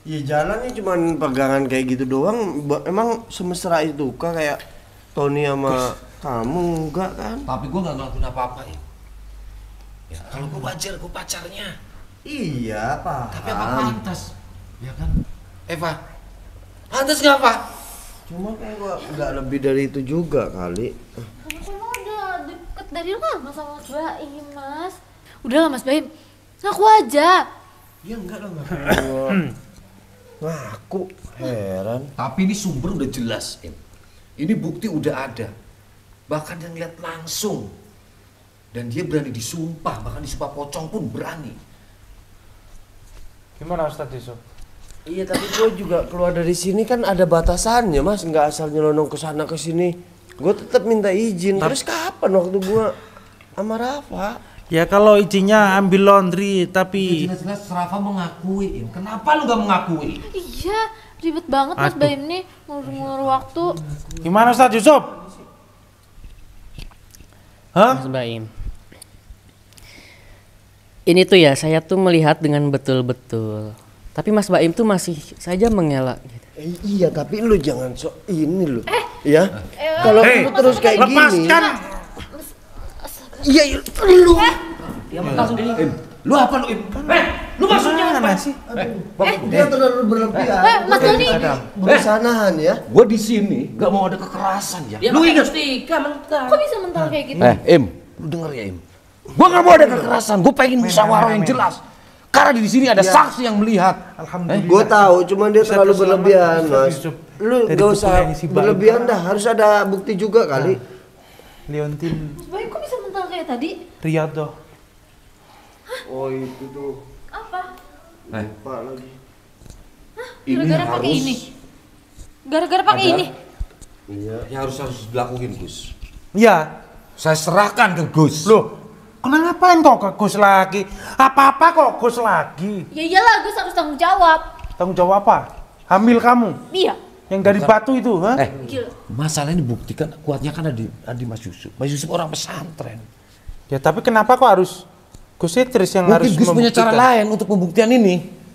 Ya jalannya cuman pegangan kayak gitu doang. Emang semesra itu kah kayak Tony sama kamu enggak kan? Tapi gue nggak ngelakuin apa-apa ya. Ya kalau gue wajar, gue pacarnya. Iya, Pak. Tapi apa pantas? Ya kan? Eva, pantas nggak Pak? Cuma kan gua enggak lebih dari itu juga kali. Kamu emang udah deket dari lama sama Mas Baim, Mas. Udah lah Mas Baim, ngaku aja. Ya enggak lah, ngaku. Heran. Tapi ini sumber udah jelas, Im. Ini bukti udah ada. Bahkan yang lihat langsung. Dan dia berani disumpah, bahkan disumpah pocong pun berani. Gimana Ustadz Yusuf? Iya, tapi gua juga keluar dari sini kan ada batasannya, Mas. Enggak asal nyelonong ke sana ke sini. Gua tetap minta izin. Terus kapan waktu gua sama Rafa? Ya kalau izinnya ambil laundry, tapi Jelas-jelas Rafa mengakui, Im. Kenapa lu gak mengakui? Iya, ribet banget Mas Aduh. Baim nih ngurus waktu. gimana Ustadz Yusuf? Hah? Mas Baim. Ini tuh ya, saya tuh melihat dengan betul-betul. Tapi Mas Baim tuh masih saja mengelak. Gitu. Iya, tapi lu jangan sok ini lu. Ya. Kalau lu terus kayak gini. Lepaskan. Iya, lu. Dia langsung gini. Lu apa lu, Im? Lu maksudnya apa? sih? Dia terlalu berlebihan. Mas Doni, Bersanahan ya. Gue di sini gak mau ada kekerasan ya. Dia Lu pakai ingat? mustika mental. kok bisa mental kayak gitu? Im, lu denger ya, Im. Gue gak mau ada kekerasan. Gue pengen musyawarah yang jelas. Karena di sini ada saksi yang melihat. Alhamdulillah. Gue tahu, cuman dia terlalu berlebihan, Mas. Yusuf. Lu Dari gak usah bukunya si Baim. berlebihan dah, harus ada bukti juga kali. Leontin Mas Baim kok bisa mental kayak tadi? Riyadho. Oh, itu tuh. Apa? Lupa lagi. Gara-gara pakai ini? Gara-gara pakai ini? Iya. Yang harus dilakuin, Gus. Ya, Saya serahkan ke Gus. loh. Kenapa kok ke Gus lagi? Apa-apa kok Gus lagi? Ya iyalah, Gus harus tanggung jawab. Tanggung jawab apa? Hamil kamu? Iya. Yang dari batu itu, ha? Gila. Masalahnya dibuktikan kuatnya kan ada di Mas Yusuf. Mas Yusuf orang pesantren. Ya tapi kenapa kok harus Gus Idris yang harus Mungkin Gus punya cara membuktikan? lain untuk pembuktian ini.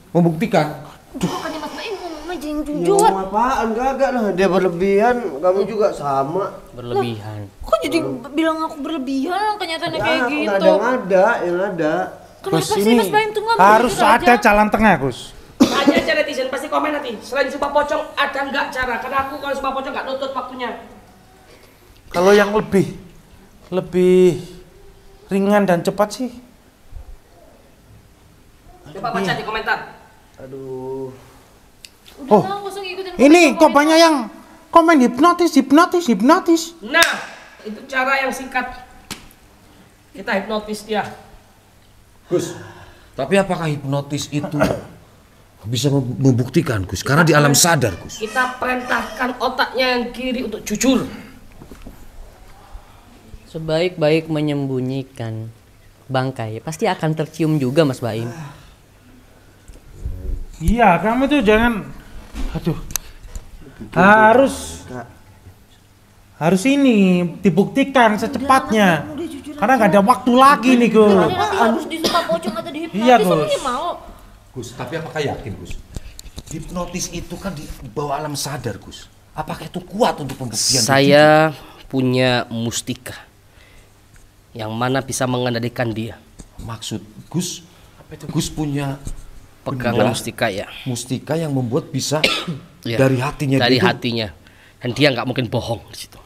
Membuktikan. Makanya Mas Baim ngomong aja yang Ya, jujur. ngomong apaan? Gak lah, dia berlebihan. Kamu juga sama. Berlebihan. Kok jadi bilang aku berlebihan, kenyataannya kayak Nggak gitu. ada yang ada. Kenapa Gus sih ini Mas Baim tuh nggak harus jujur ada aja? jalan tengah, Gus. Tanya aja netizen pasti komen nanti. Selain sumpah pocong ada nggak cara? Karena aku kalau sumpah pocong nggak nutut waktunya. Kalau yang lebih ringan dan cepat sih. Coba baca di komentar. Aduh. Udah lah, nggak usah ngikutin Ini komentar. kok banyak yang komen hipnotis. Nah, itu cara yang singkat. Kita hipnotis dia. Gus, tapi apakah hipnotis itu bisa membuktikan, Gus? Karena di alam sadar, Gus. Kita perintahkan otaknya yang kiri untuk jujur. Sebaik-baik menyembunyikan bangkai, pasti akan tercium juga Mas Baim. Iya, kamu tuh jangan. Aduh. harus ini dibuktikan secepatnya. Karena nggak ada waktu lagi nih Gus. Nanti harus disuka pocong atau dihipnotis. Iya, Gus. Aku mau. Gus, tapi apakah yakin Gus? Hipnotis itu kan di bawah alam sadar Gus. Apakah itu kuat untuk pembuktian? Saya punya mustika yang mana bisa mengendalikan dia. Maksud Gus, Gus punya Pegangan mustika ya. Mustika yang membuat bisa Ya, dari hatinya. Dari dia itu. hatinya. Dan dia nggak mungkin bohong di situ.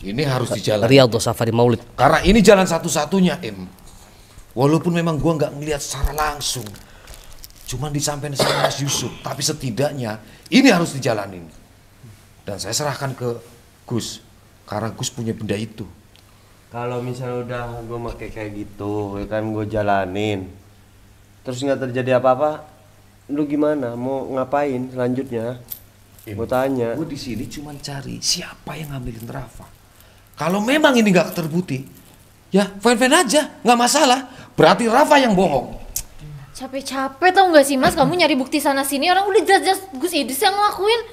Ini harus dijalan. Riyadhus Safari Maulid. Karena ini jalan satu-satunya, Walaupun memang gua nggak ngelihat secara langsung, cuman disampaikan sama Mas Yusuf, tapi setidaknya ini harus dijalanin. Dan saya serahkan ke Gus, karena Gus punya benda itu. Kalau misalnya udah gue pakai kayak gitu, ya kan gue jalanin, terus nggak terjadi apa-apa, lu gimana? Mau ngapain selanjutnya? Gue tanya. Gue di sini cuma cari siapa yang ngambilin Rafa. Kalau memang ini nggak terbukti, ya fine-fine aja, nggak masalah. Berarti Rafa yang bohong. Capek-capek tau gak sih Mas, kamu nyari bukti sana sini, orang udah jelas-jelas Gus Idris yang ngelakuin.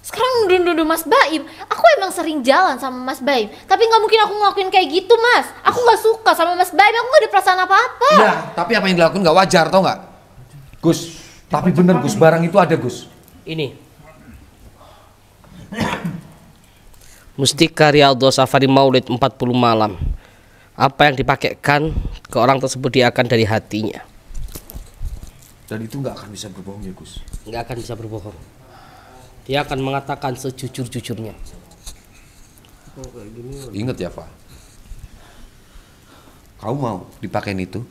Sekarang nuduh-nuduh Mas Baim. Aku emang sering jalan sama Mas Baim, tapi nggak mungkin aku ngelakuin kayak gitu Mas. Aku nggak suka sama Mas Baim, aku nggak ada perasaan apa-apa. Ya, tapi apa yang dilakukan nggak wajar, tau nggak? Gus, tapi bener Gus, barang itu ada Gus. Ini mustika Riyadhus Safari Maulid 40 malam. Apa yang dipakaikan ke orang tersebut dia akan dari hatinya. Dan itu nggak akan bisa berbohong ya Gus. Nggak akan bisa berbohong. Dia akan mengatakan sejujur-jujurnya. Ingat ya Pak, kau mau dipakein itu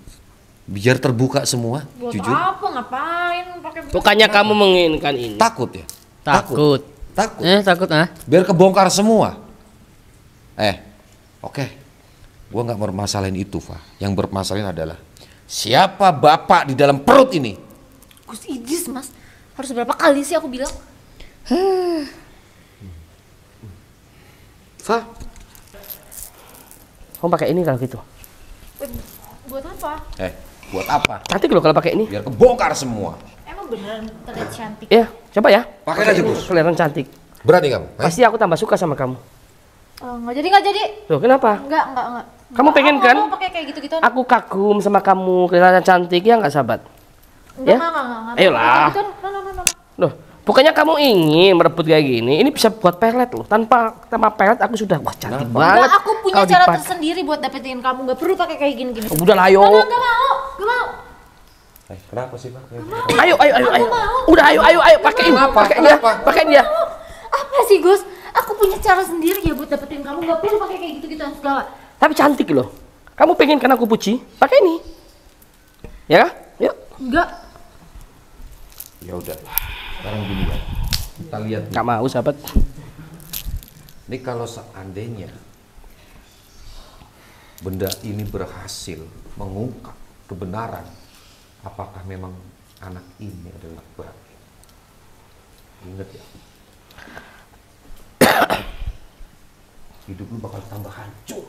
biar terbuka semua. Buat Jujur. apa? Ngapain pakai Bukannya kamu menginginkan ini? Takut ya? Takut. Takut. Takut ah. Biar kebongkar semua. Oke. Gua nggak bermasalahin itu, Pak. Yang bermasalahin adalah siapa bapak di dalam perut ini? Gus Idris Mas. Harus berapa kali sih aku bilang? Fa, kamu pakai ini kalau gitu. Buat apa? Buat apa? Cantik loh kalau pakai ini. Biar kebongkar semua. Emang beneran terlihat cantik? Ya, coba ya. Pakai aja, Gus. Kelihatan cantik. Berani kamu? Pasti aku tambah suka sama kamu. Nggak jadi. Loh, kenapa? Enggak. Kamu pengen kan? Aku mau pakai kayak gitu-gitu. Aku kagum sama kamu, kelihatan cantik ya nggak sahabat? Ya? Enggak. Ayolah. No. Loh, bukannya kamu ingin merebut kayak gini? Ini bisa buat pelet loh. Tanpa pelet aku sudah wah cantik banget. Enggak, aku punya kalau cara dipakai. tersendiri buat dapetin kamu. Nggak perlu pakai kayak gini-gini. Udah lah, ayo. Enggak mau. Kenapa sih, Pak? Ayo. Udah ayo pakein. Pakein dia. Apa sih Gus? Aku punya cara sendiri ya buat dapetin kamu. Nggak perlu pakai kayak gitu-gitu segala. Tapi cantik loh. Kamu pengen kan aku puji? Pakai ini. Ya kah? Yuk. Enggak. Ya udah. Sekarang gini ya. Kita lihat. Nggak mau sahabat. Ini kalau seandainya benda ini berhasil mengungkap kebenaran, apakah memang anak ini adalah Baim? Ingat ya. Hidup lu bakal tambah hancur.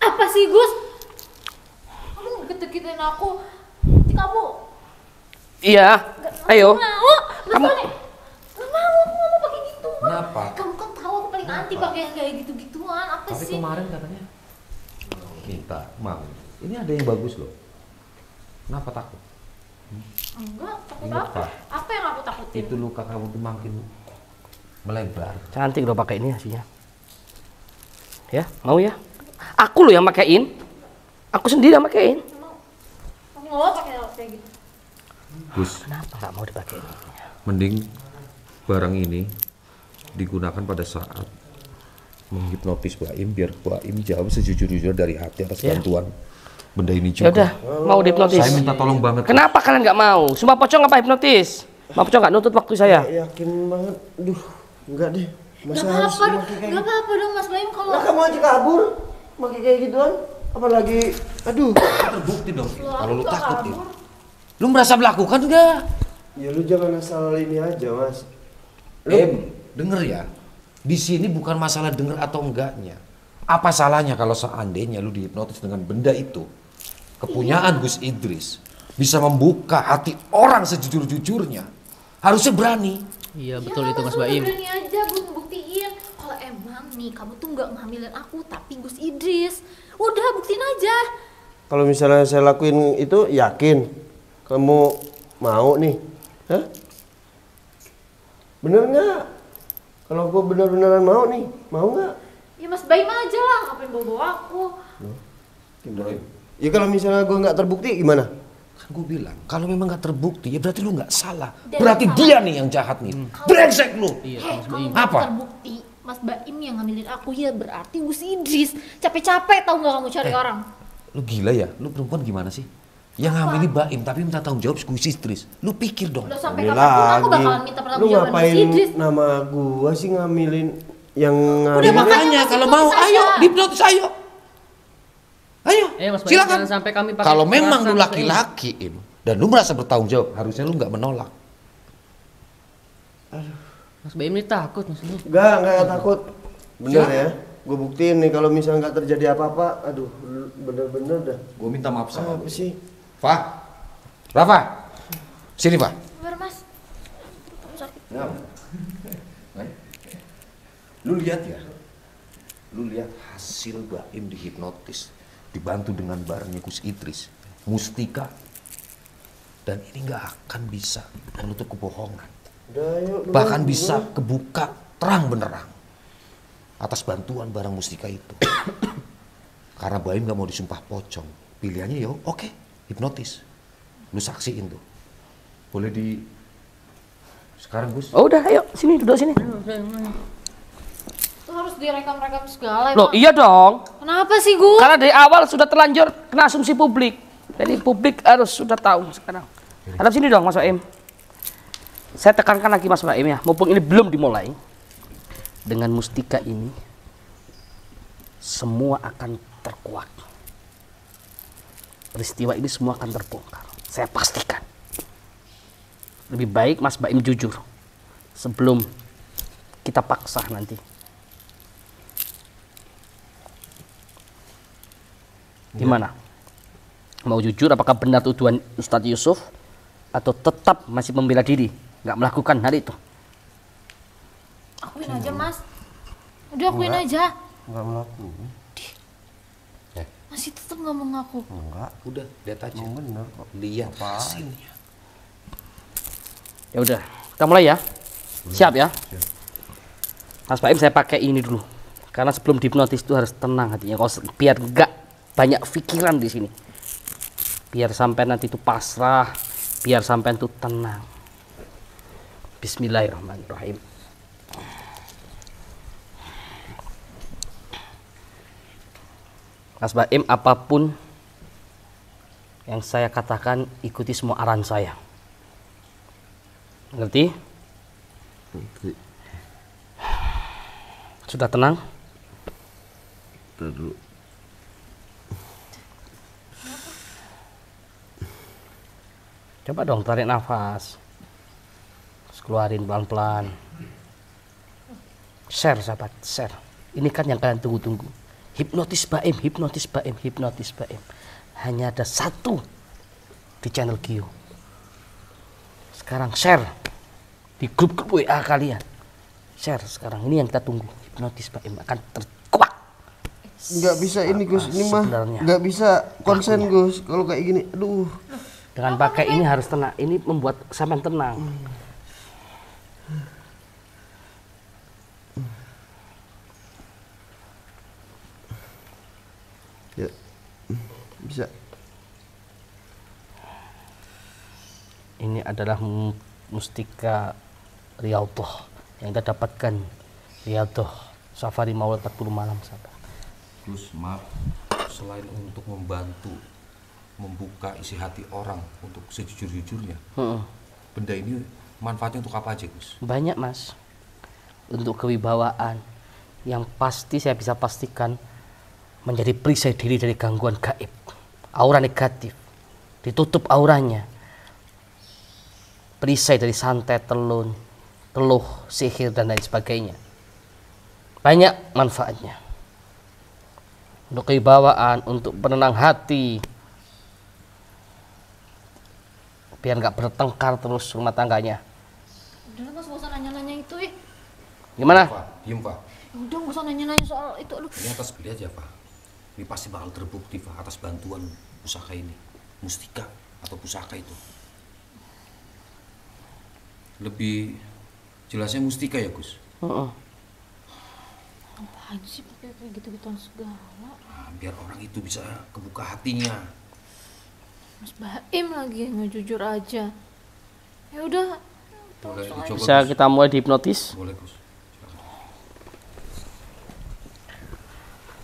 Apa sih Gus? Kamu deket-deketin aku. Nanti kamu Iya. Ayo. mau. Kamu Nggak mau, aku nggak mau pakai gitu. Kenapa? Kamu kan tahu aku paling anti pakai yang kayak gitu-gituan. Apa Tapi sih? kemarin katanya minta mau. Ini ada yang bagus loh. Kenapa takut? Enggak, takut Ingat, apa? Pak. Apa yang aku takutin? Itu luka kamu tuh makin melebar. cantik loh pakai ini hasilnya. Ya, mau ya? Aku loh yang pakein. Aku sendiri yang pakein. Aku nggak mau pakai kayak gitu. Gus, Kenapa nggak mau dipakai? mending barang ini digunakan pada saat menghipnotis Baim biar Baim jawab sejujur-jujur dari hati atas bantuan benda ini Ya juga. udah, mau dihipnotis. Saya minta tolong banget. Kenapa kalian nggak mau? Sumpah pocong apa hipnotis? Sumpah pocong nggak nuntut waktu saya. Yakin banget. Duh, enggak deh. Nggak Masa harus apa-apa, pakai kayak nggak apa-apa dong Mas Baim kalau. Lah kamu aja kabur pakai kayak gituan. Apalagi aduh. Terbukti dong. Kalau lu takut ya. Lu merasa melakukan enggak? Ya lu jangan asal ini aja, Mas. Denger ya. Di sini bukan masalah denger atau enggaknya. Apa salahnya kalau seandainya lu dihipnotis dengan benda itu? Kepunyaan Gus Idris. bisa membuka hati orang sejujur-jujurnya. Harusnya berani. Iya betul itu Mas Kenapa Baim. berani aja buat ngebuktiin kalau emang nih kamu tuh nggak ngehamilin aku tapi Gus Idris. Udah buktiin aja. Kalau misalnya saya lakuin itu, yakin kamu mau nih? Hah? Bener nggak? Kalau aku bener-beneran mau nih, mau nggak? Ya Mas Baim aja lah, ngapain bawa aku? Ya kalau misalnya gue nggak terbukti gimana? Kan gue bilang, kalau memang nggak terbukti ya berarti lu nggak salah. Dan Berarti salah. dia nih yang jahat nih. Brengsek lu. Kalau Apa? terbukti Mas Baim yang ngambilin aku, ya berarti Gus Idris. Capek-capek tahu nggak kamu cari orang? Lu gila ya? Lu perempuan gimana sih? Yang ngambilin Baim tapi minta tanggung jawab Gus Idris. Lu pikir dong. Udah sampai Ini kapanpun aku lagi. bakalan minta Lu pertanggungjawaban Gus ngapain Idris. nama gua sih ngambilin yang Udah ngambilin? makanya Kalau mau hipnotis ayo, aja. dihipnotis ayo. Ayo, Mas Baim, silakan. jangan sampai kami pakai Kalau memang lu kekerasan, Mas Baim. laki-laki Im, dan lu merasa bertanggung jawab, harusnya lu nggak menolak. Mas Baim ini takut Mas Baim. Enggak takut. Bener ya? Gue buktiin nih kalau misalnya nggak terjadi apa-apa. Aduh, bener-bener dah. Gue minta maaf sama Apa lu. sih? Fah, Rafa, sini Fah. Sabar Mas. Sakit. Lu lihat ya, lu lihat hasil Baim dihipnotis, dibantu dengan barangnya Gus Idris, Mustika, dan ini nggak akan bisa menutup kebohongan. Udah, yuk, Bahkan bisa kebuka terang benerang atas bantuan barang Mustika itu. Karena Baim nggak mau disumpah pocong, pilihannya yo oke, hipnotis. Lu saksiin tuh. Boleh di sekarang Gus? Oh udah, ayo sini, duduk sini. Tuh harus direkam-rekam segala. Loh emang. iya dong. Kenapa sih Gus? Karena dari awal sudah terlanjur kena asumsi publik. Jadi publik harus sudah tahu sekarang. Hadap sini dong Mas Baim. Saya tekankan lagi Mas Baim ya, mumpung ini belum dimulai. Dengan Mustika ini semua akan terkuak. Peristiwa ini semua akan terbongkar. Saya pastikan. Lebih baik Mas Baim jujur sebelum kita paksa nanti. Gimana? Mau jujur apakah benar tuduhan Ustadz Yusuf atau tetap masih membela diri, nggak melakukan hal itu? Akuin aja Mas. Udah akuin aja. Enggak melakukan. Masih tetap nggak mau ngaku. Enggak. Udah, lihat aja. Bener kok. Lihat hasilnya. Ya udah, kita mulai ya. Siap ya? Mas Baim saya pakai ini dulu. Karena sebelum dihipnotis itu harus tenang hatinya. Biar nggak banyak pikiran di sini. Biar sampai nanti itu pasrah, biar sampai itu tenang. Bismillahirrahmanirrahim. Mas Baim, apapun yang saya katakan ikuti semua arahan saya. Ngerti? Sudah tenang? Dulu. Coba dong tarik nafas. Terus keluarin pelan-pelan. Share sahabat, share. Ini kan yang kalian tunggu-tunggu. Hipnotis Baim, hipnotis Baim, hipnotis Baim. Hanya ada satu di channel Gio. Sekarang share di grup-grup WA kalian. Share sekarang, ini yang kita tunggu. Hipnotis Baim akan terkuak. Nggak bisa ini Gus, ini mah sebenarnya nggak bisa konsen Gus kalau kayak gini. Aduh. Dengan pakai ini harus tenang. Ini membuat sampean tenang. Ya. Bisa. Ini adalah Mustika Riyadhah yang kita dapatkan. Riyadhah Safari Maulid 40 malam sahabat. Gus, maaf, selain untuk membantu membuka isi hati orang untuk sejujur-jujurnya, benda ini manfaatnya untuk apa aja Gus? Banyak Mas. Untuk kewibawaan yang pasti saya bisa pastikan menjadi perisai diri dari gangguan gaib, aura negatif, ditutup auranya, perisai dari santet, teluh, sihir dan lain sebagainya. Banyak manfaatnya. Untuk kewibawaan, untuk penenang hati, biar nggak bertengkar terus rumah tangganya. Udah Mas, gak usah nanya-nanya itu Gimana? Pak, diem Pak. Udah gak usah nanya-nanya soal itu lu. Ini atas beli aja Pak. Ini pasti bakal terbukti Pak atas bantuan pusaka ini. Mustika atau pusaka itu. Lebih jelasnya mustika ya Gus? Ngapain sih pakai kayak gitu-gituan segala? Nah, biar orang itu bisa kebuka hatinya. Mas Baim lagi nggak jujur aja. Ya udah. Boleh dicoba Bisa Gus? kita mulai dihipnotis? Boleh Gus.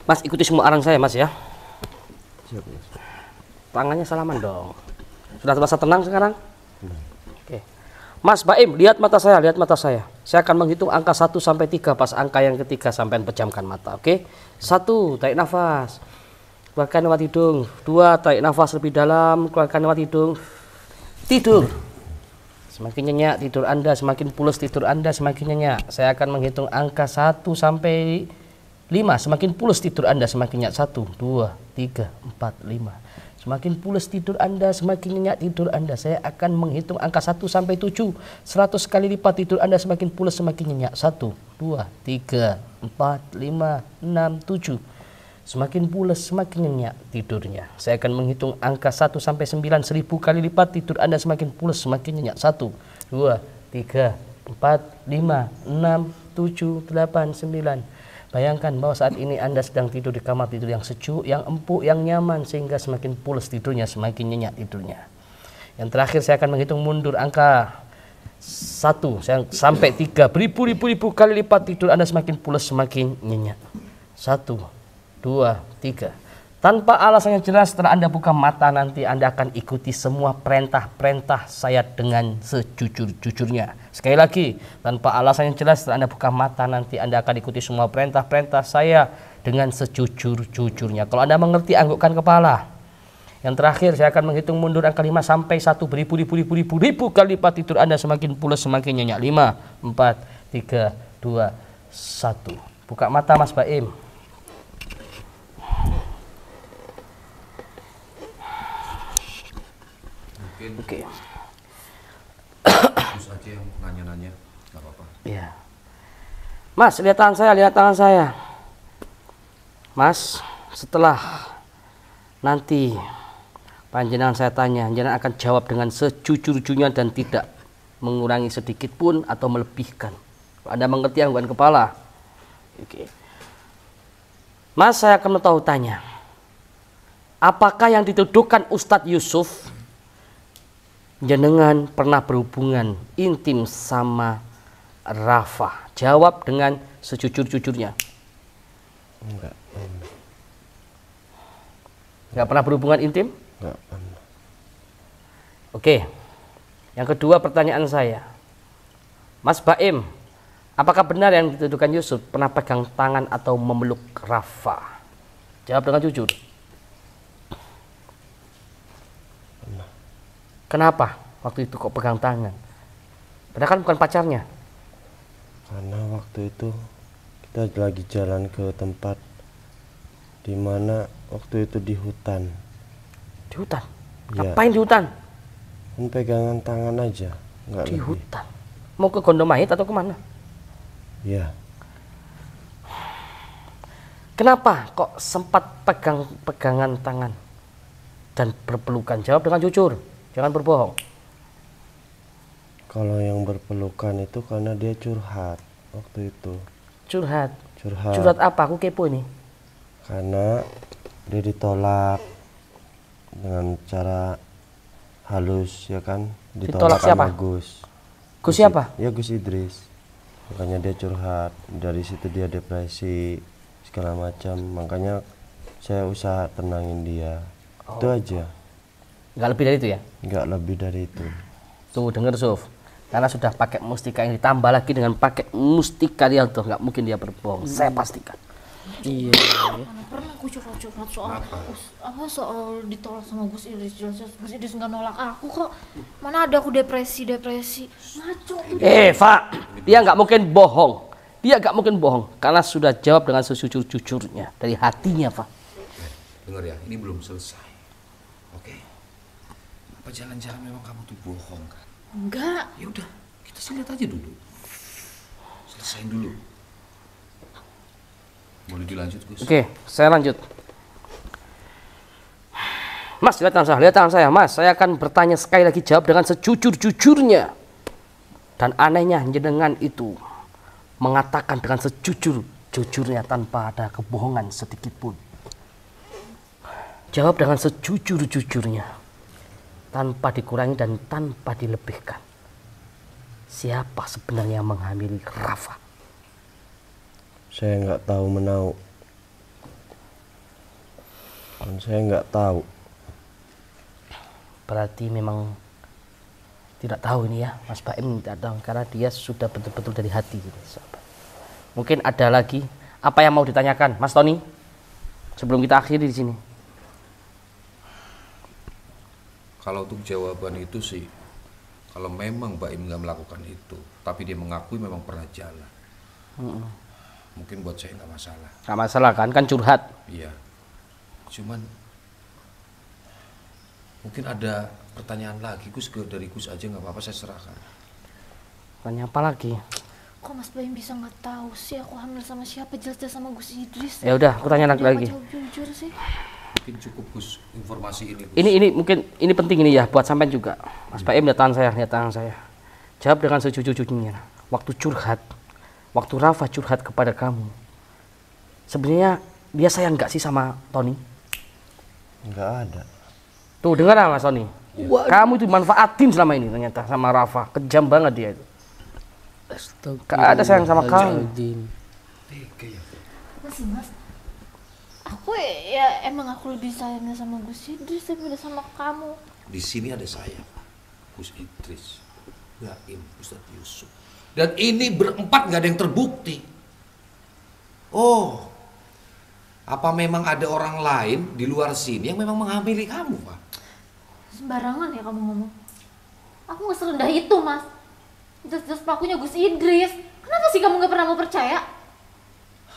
Mas ikuti semua arang saya Mas ya. Tangannya salaman dong. Sudah terasa tenang sekarang? Oke. Mas Baim, lihat mata saya, lihat mata saya. Saya akan menghitung angka 1 sampai 3, pas angka yang ketiga sampai pejamkan mata, oke? 1, tarik nafas. Keluarkan lewat hidung. 2, tarik nafas lebih dalam, keluarkan lewat hidung. Tidur. Semakin nyenyak tidur Anda, semakin pulas tidur Anda, semakin nyenyak. Saya akan menghitung angka 1 sampai 5, semakin pulas tidur Anda, semakin nyenyak. 1, 2, 3, 4, 5. Semakin pulas tidur Anda, semakin nyenyak tidur Anda. Saya akan menghitung angka 1 sampai 7. 100 kali lipat tidur Anda, semakin pulas, semakin nyenyak. 1, 2, 3, 4, 5, 6, 7. Semakin pulas, semakin nyenyak tidurnya. Saya akan menghitung angka 1 sampai 9. 1000 kali lipat tidur Anda, semakin pulas, semakin nyenyak. 1, 2, 3, 4, 5, 6, 7, 8, 9. Bayangkan bahwa saat ini Anda sedang tidur di kamar tidur yang sejuk, yang empuk, yang nyaman, sehingga semakin pulas tidurnya, semakin nyenyak tidurnya. Yang terakhir saya akan menghitung mundur angka 1 sampai 3. Beribu-ribu kali lipat tidur Anda, semakin pulas, semakin nyenyak. 1, 2, 3. Tanpa alasan yang jelas, setelah Anda buka mata nanti Anda akan ikuti semua perintah-perintah saya dengan sejujur-jujurnya. Sekali lagi, tanpa alasan yang jelas, setelah Anda buka mata nanti Anda akan ikuti semua perintah-perintah saya dengan sejujur-jujurnya. Kalau Anda mengerti, anggukkan kepala. Yang terakhir, saya akan menghitung mundur angka 5 sampai 1. Beribu kali lipat tidur Anda, semakin pulas, semakin nyenyak. 5, 4, 3, 2, 1. Buka mata Mas Baim. Oke. Terus aja yang nanya-nanya, nggak apa-apa. Iya. Mas, lihat tangan saya, lihat tangan saya. Mas, setelah nanti panjenengan saya tanya, panjenengan akan jawab dengan sejujur-jujurnya dan tidak mengurangi sedikit pun atau melebihkan. Kalau Anda mengerti, anggukkan kepala. Oke. Mas, saya akan tahu tanya. Apakah yang dituduhkan Ustadz Yusuf, jenengan pernah berhubungan intim sama Rafa? Jawab dengan sejujur-jujurnya. Enggak. Enggak pernah berhubungan intim? Enggak pernah. Oke. Yang kedua pertanyaan saya. Mas Baim, apakah benar yang dituduhkan Yusuf pernah pegang tangan atau memeluk Rafa? Jawab dengan jujur. Kenapa waktu itu kok pegang tangan? Padahal kan bukan pacarnya. Karena waktu itu kita lagi jalan ke tempat di mana waktu itu di hutan. Di hutan? Ya. Ngapain di hutan? Kan pegangan tangan aja, nggak Di lebih. hutan. Mau ke Gondomait atau kemana? Ya, Kenapa kok sempat pegangan tangan dan berpelukan? Jawab dengan jujur. Jangan berbohong. kalau yang berpelukan itu karena dia curhat waktu itu. Curhat. Curhat. Curhat apa? Aku kepo ini. Karena dia ditolak dengan cara halus, ya kan? Ditolak siapa? sama Gus. Gus siapa? Ya Gus Idris. Makanya dia curhat. Dari situ dia depresi segala macam. Makanya saya usaha tenangin dia. Itu aja. Nggak lebih dari itu ya? Nggak lebih dari itu. Tunggu denger Suf. Karena sudah pakai mustika yang ditambah lagi dengan pakai mustika Rialto, nggak mungkin dia berbohong. Saya pastikan. Iya. Mana pernah aku curhat-curhat soal ditolak sama Gus Idris. Jelas Gus Idris nggak nolak aku kok. Mana ada aku depresi. Ngaco. Pak, dia nggak mungkin bohong. Dia nggak mungkin bohong karena sudah jawab dengan sejujur-jujurnya dari hatinya, Pak. Dengar ya, ini belum selesai. Oke. Apa jangan-jangan memang kamu tuh bohong kan? Enggak. Ya udah, kita sih lihat aja dulu. Selesain dulu. Boleh dilanjut, Gus? Oke, saya lanjut. Mas, lihat tangan saya, Mas. Saya akan bertanya sekali lagi, jawab dengan sejujur-jujurnya. Dan anehnya jenengan itu mengatakan dengan sejujur-jujurnya tanpa ada kebohongan sedikit pun. Jawab dengan sejujur-jujurnya, tanpa dikurangi dan tanpa dilebihkan. Siapa sebenarnya yang menghamili Rafa? Saya nggak tahu menau. Dan saya nggak tahu. Berarti memang tidak tahu ini ya, Mas Baim tidak tahu karena dia sudah betul-betul dari hati gitu, sahabat. Mungkin ada lagi apa yang mau ditanyakan, Mas Tony? Sebelum kita akhiri di sini. Kalau untuk jawaban itu sih, kalau memang Baim nggak melakukan itu, tapi dia mengakui memang pernah jalan, mungkin buat saya nggak masalah. Nggak masalah kan curhat. Iya, cuman mungkin ada pertanyaan lagi, Gus, dari Gus aja nggak apa-apa, saya serahkan. Tanya apa lagi? Kok Mas Baim bisa nggak tahu sih aku hamil sama siapa? Jelas-jelas sama Gus Idris. Ya udah, aku tanya lagi. Jujur sih. Mungkin cukup, Gus, informasi ini, Gus. Ini mungkin ini penting ini ya buat sampean juga. Mas Baim, lihat tangan saya. Jawab dengan sejujur-jujurnya. Waktu curhat, waktu Rafa curhat kepada kamu, sebenarnya dia sayang nggak sih sama Tony? Nggak ada. Tuh dengar Mas Tony. Kamu itu manfaatin selama ini ternyata sama Rafa. Kejam banget dia itu. Gak ada sayang sama kamu. Masih Mas. Aku ya emang aku lebih sayangnya sama Gus Idris daripada sama kamu. Di sini ada saya, Gus Idris, Baim, Ustadz Yusuf, dan ini berempat nggak ada yang terbukti. Oh, apa memang ada orang lain di luar sini yang memang menghamili kamu, Pak? Sembarangan ya kamu ngomong. Aku nggak serendah itu, Mas. Jelas-jelas pelakunya Gus Idris. Kenapa sih kamu nggak pernah mau percaya?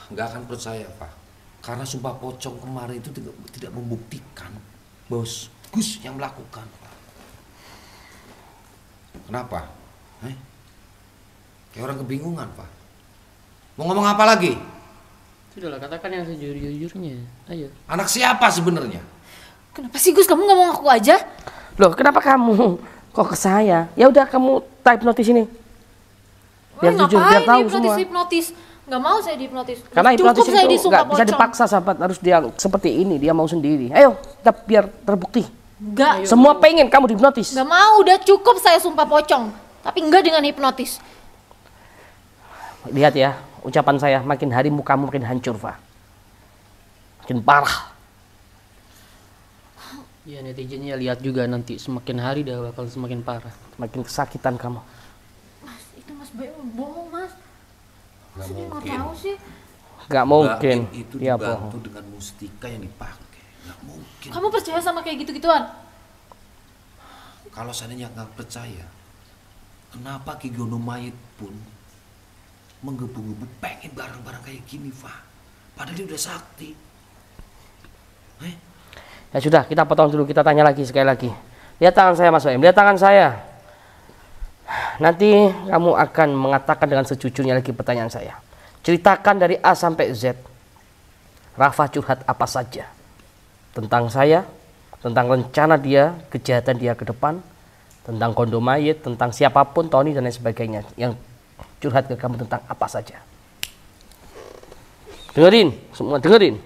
Nggak akan percaya, Pak. Karena sumpah pocong kemarin itu tidak membuktikan bahwa Gus yang melakukan, Pak. Kenapa? Kayak orang kebingungan, Pak. Mau ngomong apa lagi? Sudahlah, katakan yang sejujur-jujurnya. Ayo. Anak siapa sebenarnya? Kenapa sih Gus kamu nggak mau ngaku aja? Loh, kenapa kamu kok ke saya? Ya udah kamu type notis ini. Biar jujur, biar tahu semua. Hipnotis. Nggak mau saya dihipnotis. Karena hipnotis saya itu nggak bisa dipaksa, sahabat. Harus dia seperti ini, dia mau sendiri. Ayo, kita biar terbukti. Nggak. Semua pengen kamu dihipnotis. Nggak mau, udah cukup saya sumpah pocong. Tapi enggak dengan hipnotis. Lihat ya, ucapan saya, makin hari mukamu makin hancur, Fa. Makin parah. Ya, netizennya lihat juga nanti semakin hari dia bakal semakin parah. Makin kesakitan kamu. Mas, itu Mas Baim bohong, Mas. Nggak Masa dia nggak mungkin. tahu sih? Nggak mungkin. Baim itu Dia dibantu bohong. dengan mustika yang dipakai. Nggak mungkin. Kamu percaya sama kayak gitu-gituan? Kalau seandainya nggak percaya, kenapa Ki Gono Mayit pun menggebu-gebu pengen barang-barang kayak gini, Pak? Padahal dia udah sakti. Ya sudah, kita potong dulu, kita tanya lagi sekali lagi. Lihat tangan saya, Mas Baim. Lihat tangan saya. Nanti kamu akan mengatakan dengan sejujurnya lagi pertanyaan saya. Ceritakan dari A sampai Z. Rafa curhat apa saja tentang saya, tentang rencana dia, kejahatan dia ke depan, tentang Gono Mayit, tentang siapapun, Tony dan lain sebagainya, yang curhat ke kamu tentang apa saja. Dengerin, semua dengerin.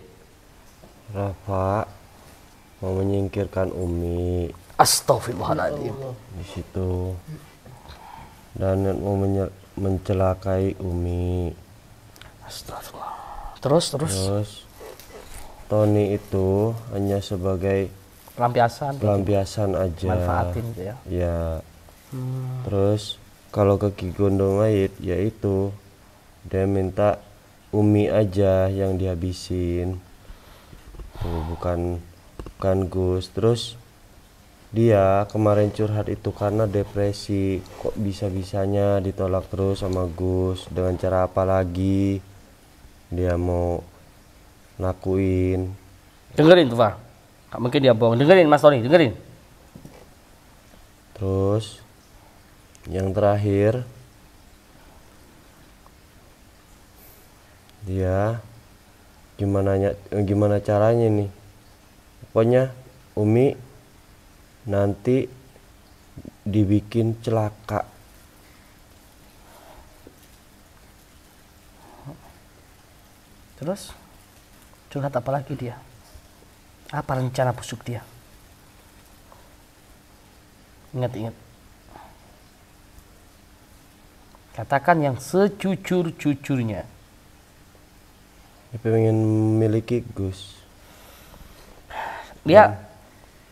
Rafa mau menyingkirkan Umi Astagfirullahaladzim. di situ dan mau mencelakai Umi. Astagfirullah. Terus. Tony itu hanya sebagai pelampiasan aja. Manfaatin gitu ya. Ya. Terus kalau ke Ki Gono Mayit yaitu dia minta Umi aja yang dihabisin. Tuh, bukan Gus. Terus dia kemarin curhat itu karena depresi. Kok bisa-bisanya ditolak terus sama Gus? Dengan cara apa lagi dia mau lakuin? Dengerin tuh, Pak. Gak mungkin dia bohong. Dengerin, Mas Tony, dengerin. Terus yang terakhir, dia gimana caranya nih? Pokoknya Umi nanti dibikin celaka. Terus curhat apa lagi dia? Apa rencana busuk dia? Ingat-ingat. Katakan yang sejujur-jujurnya. Dia pengen memiliki Gus. Dia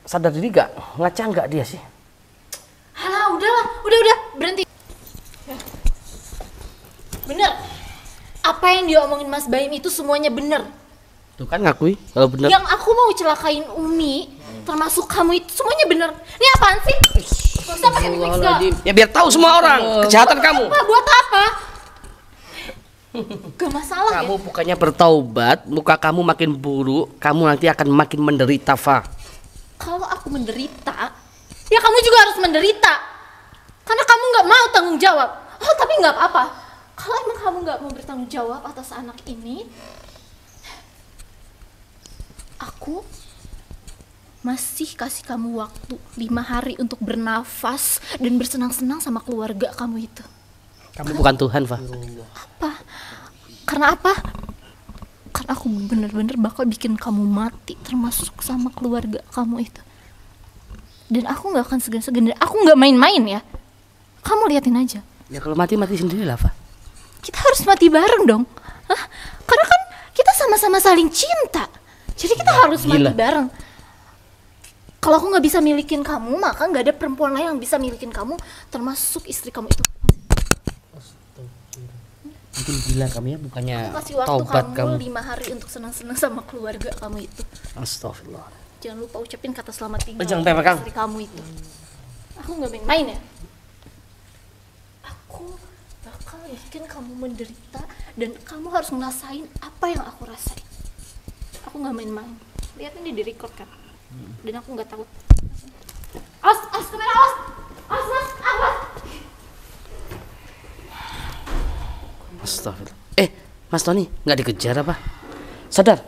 sadar diri gak? Ngaca gak dia sih? Halah, udahlah, udah, berhenti. Bener. Apa yang dia omongin Mas Baim itu semuanya bener. Tuh kan ngakui kalau bener. Yang aku mau celakain Umi, termasuk kamu itu semuanya bener. Ini apaan sih? Gak usah pakai mix segala. Ya biar tahu semua orang kejahatan kamu. Apa? Buat apa? Gak masalah Kamu bukannya bertaubat, muka kamu makin buruk, kamu nanti akan makin menderita, Fa. Kalau aku menderita, ya kamu juga harus menderita. Karena kamu gak mau tanggung jawab. Oh, tapi gak apa-apa. Kalau emang kamu gak mau bertanggung jawab atas anak ini, aku masih kasih kamu waktu 5 hari untuk bernafas dan bersenang-senang sama keluarga kamu itu. Kamu bukan Tuhan, Fa. Apa? Karena apa? Karena aku bener-bener bakal bikin kamu mati, termasuk sama keluarga kamu itu. Dan aku gak akan segan-segan, aku gak main-main ya. Kamu liatin aja. Ya kalau mati sendiri lah, Fa. Kita harus mati bareng dong. Hah? Karena kan kita sama-sama saling cinta. Jadi kita harus mati bareng. Kalau aku gak bisa milikin kamu, maka gak ada perempuan lain yang bisa milikin kamu, termasuk istri kamu itu. Mungkin gila kamu ya, bukannya Aku kasih waktu taubat kamu kamu. 5 hari untuk senang-senang sama keluarga kamu itu. Astagfirullah. Jangan lupa ucapin kata selamat tinggal Jangan pegang. istri kamu itu. Aku gak main-main ya. Aku bakal bikin kamu menderita dan kamu harus ngerasain apa yang aku rasain. Aku gak main-main. Lihat ini di-record kan. Dan aku gak takut. Awas, kamera awas. Awas, mas, awas. Astagfirullah. Mas Tony nggak dikejar apa? Sadar?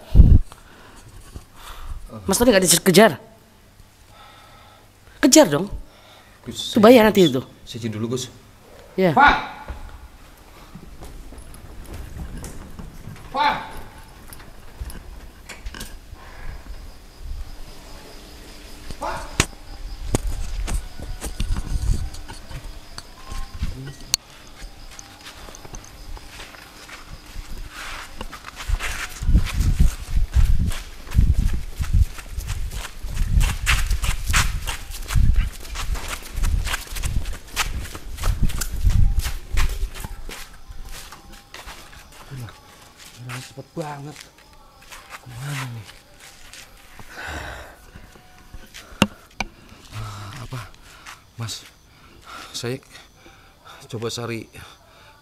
Mas Tony nggak dikejar? Kejar dong. Gus, Itu bayar nanti itu. Saya izin dulu, Gus. Ya. Pak. Cepet banget. Kemana nih? Apa? Mas, saya coba cari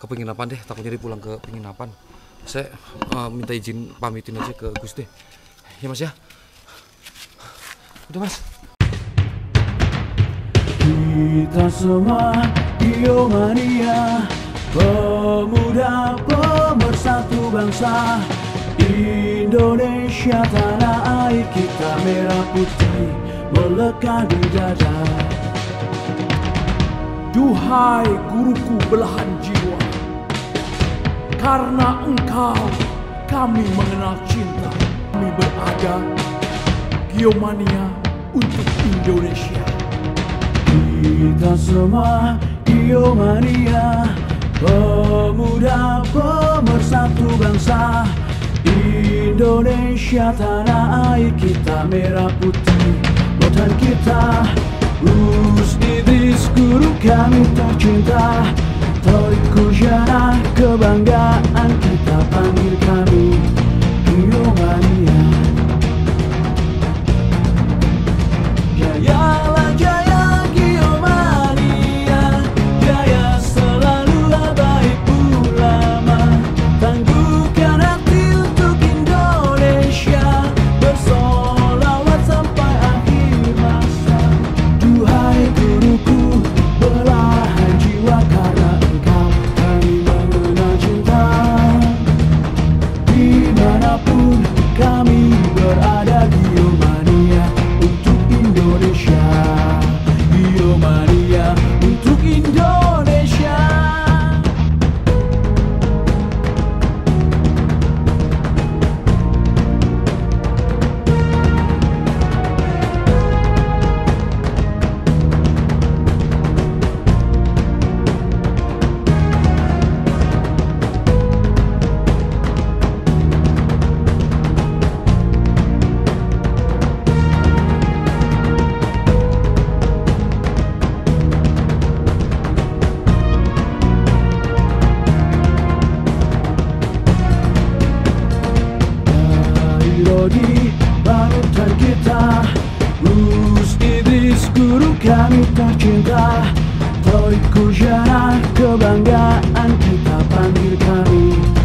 ke penginapan deh, takutnya dia pulang ke penginapan. Saya minta izin pamitin aja ke Gus deh. Ya Mas ya. Udah Mas. Kita semua Biomania, pemuda pemersatu bangsa. Indonesia tanah air kita, merah putih melekat di dada. Duhai guruku belahan jiwa, karena engkau kami mengenal cinta. Kami berada Biomania untuk Indonesia. Kita semua Biomania, pemuda pemersatu bangsa. Indonesia tanah air kita, merah putih lautan kita. Gus Idris guru kami tercinta, Torik Kujana kebanggaan kita, panggil kami Biomania. Jayalah jaya Biomania, jaya selalu baik ulama. Tangguhkan hati untuk Indonesia, bersolawat sampai akhir masa. Duhai guruku Sodi panutan kita, Gus Idris guru kami tercinta, Torik Kujana kebanggaan kita panggil kami.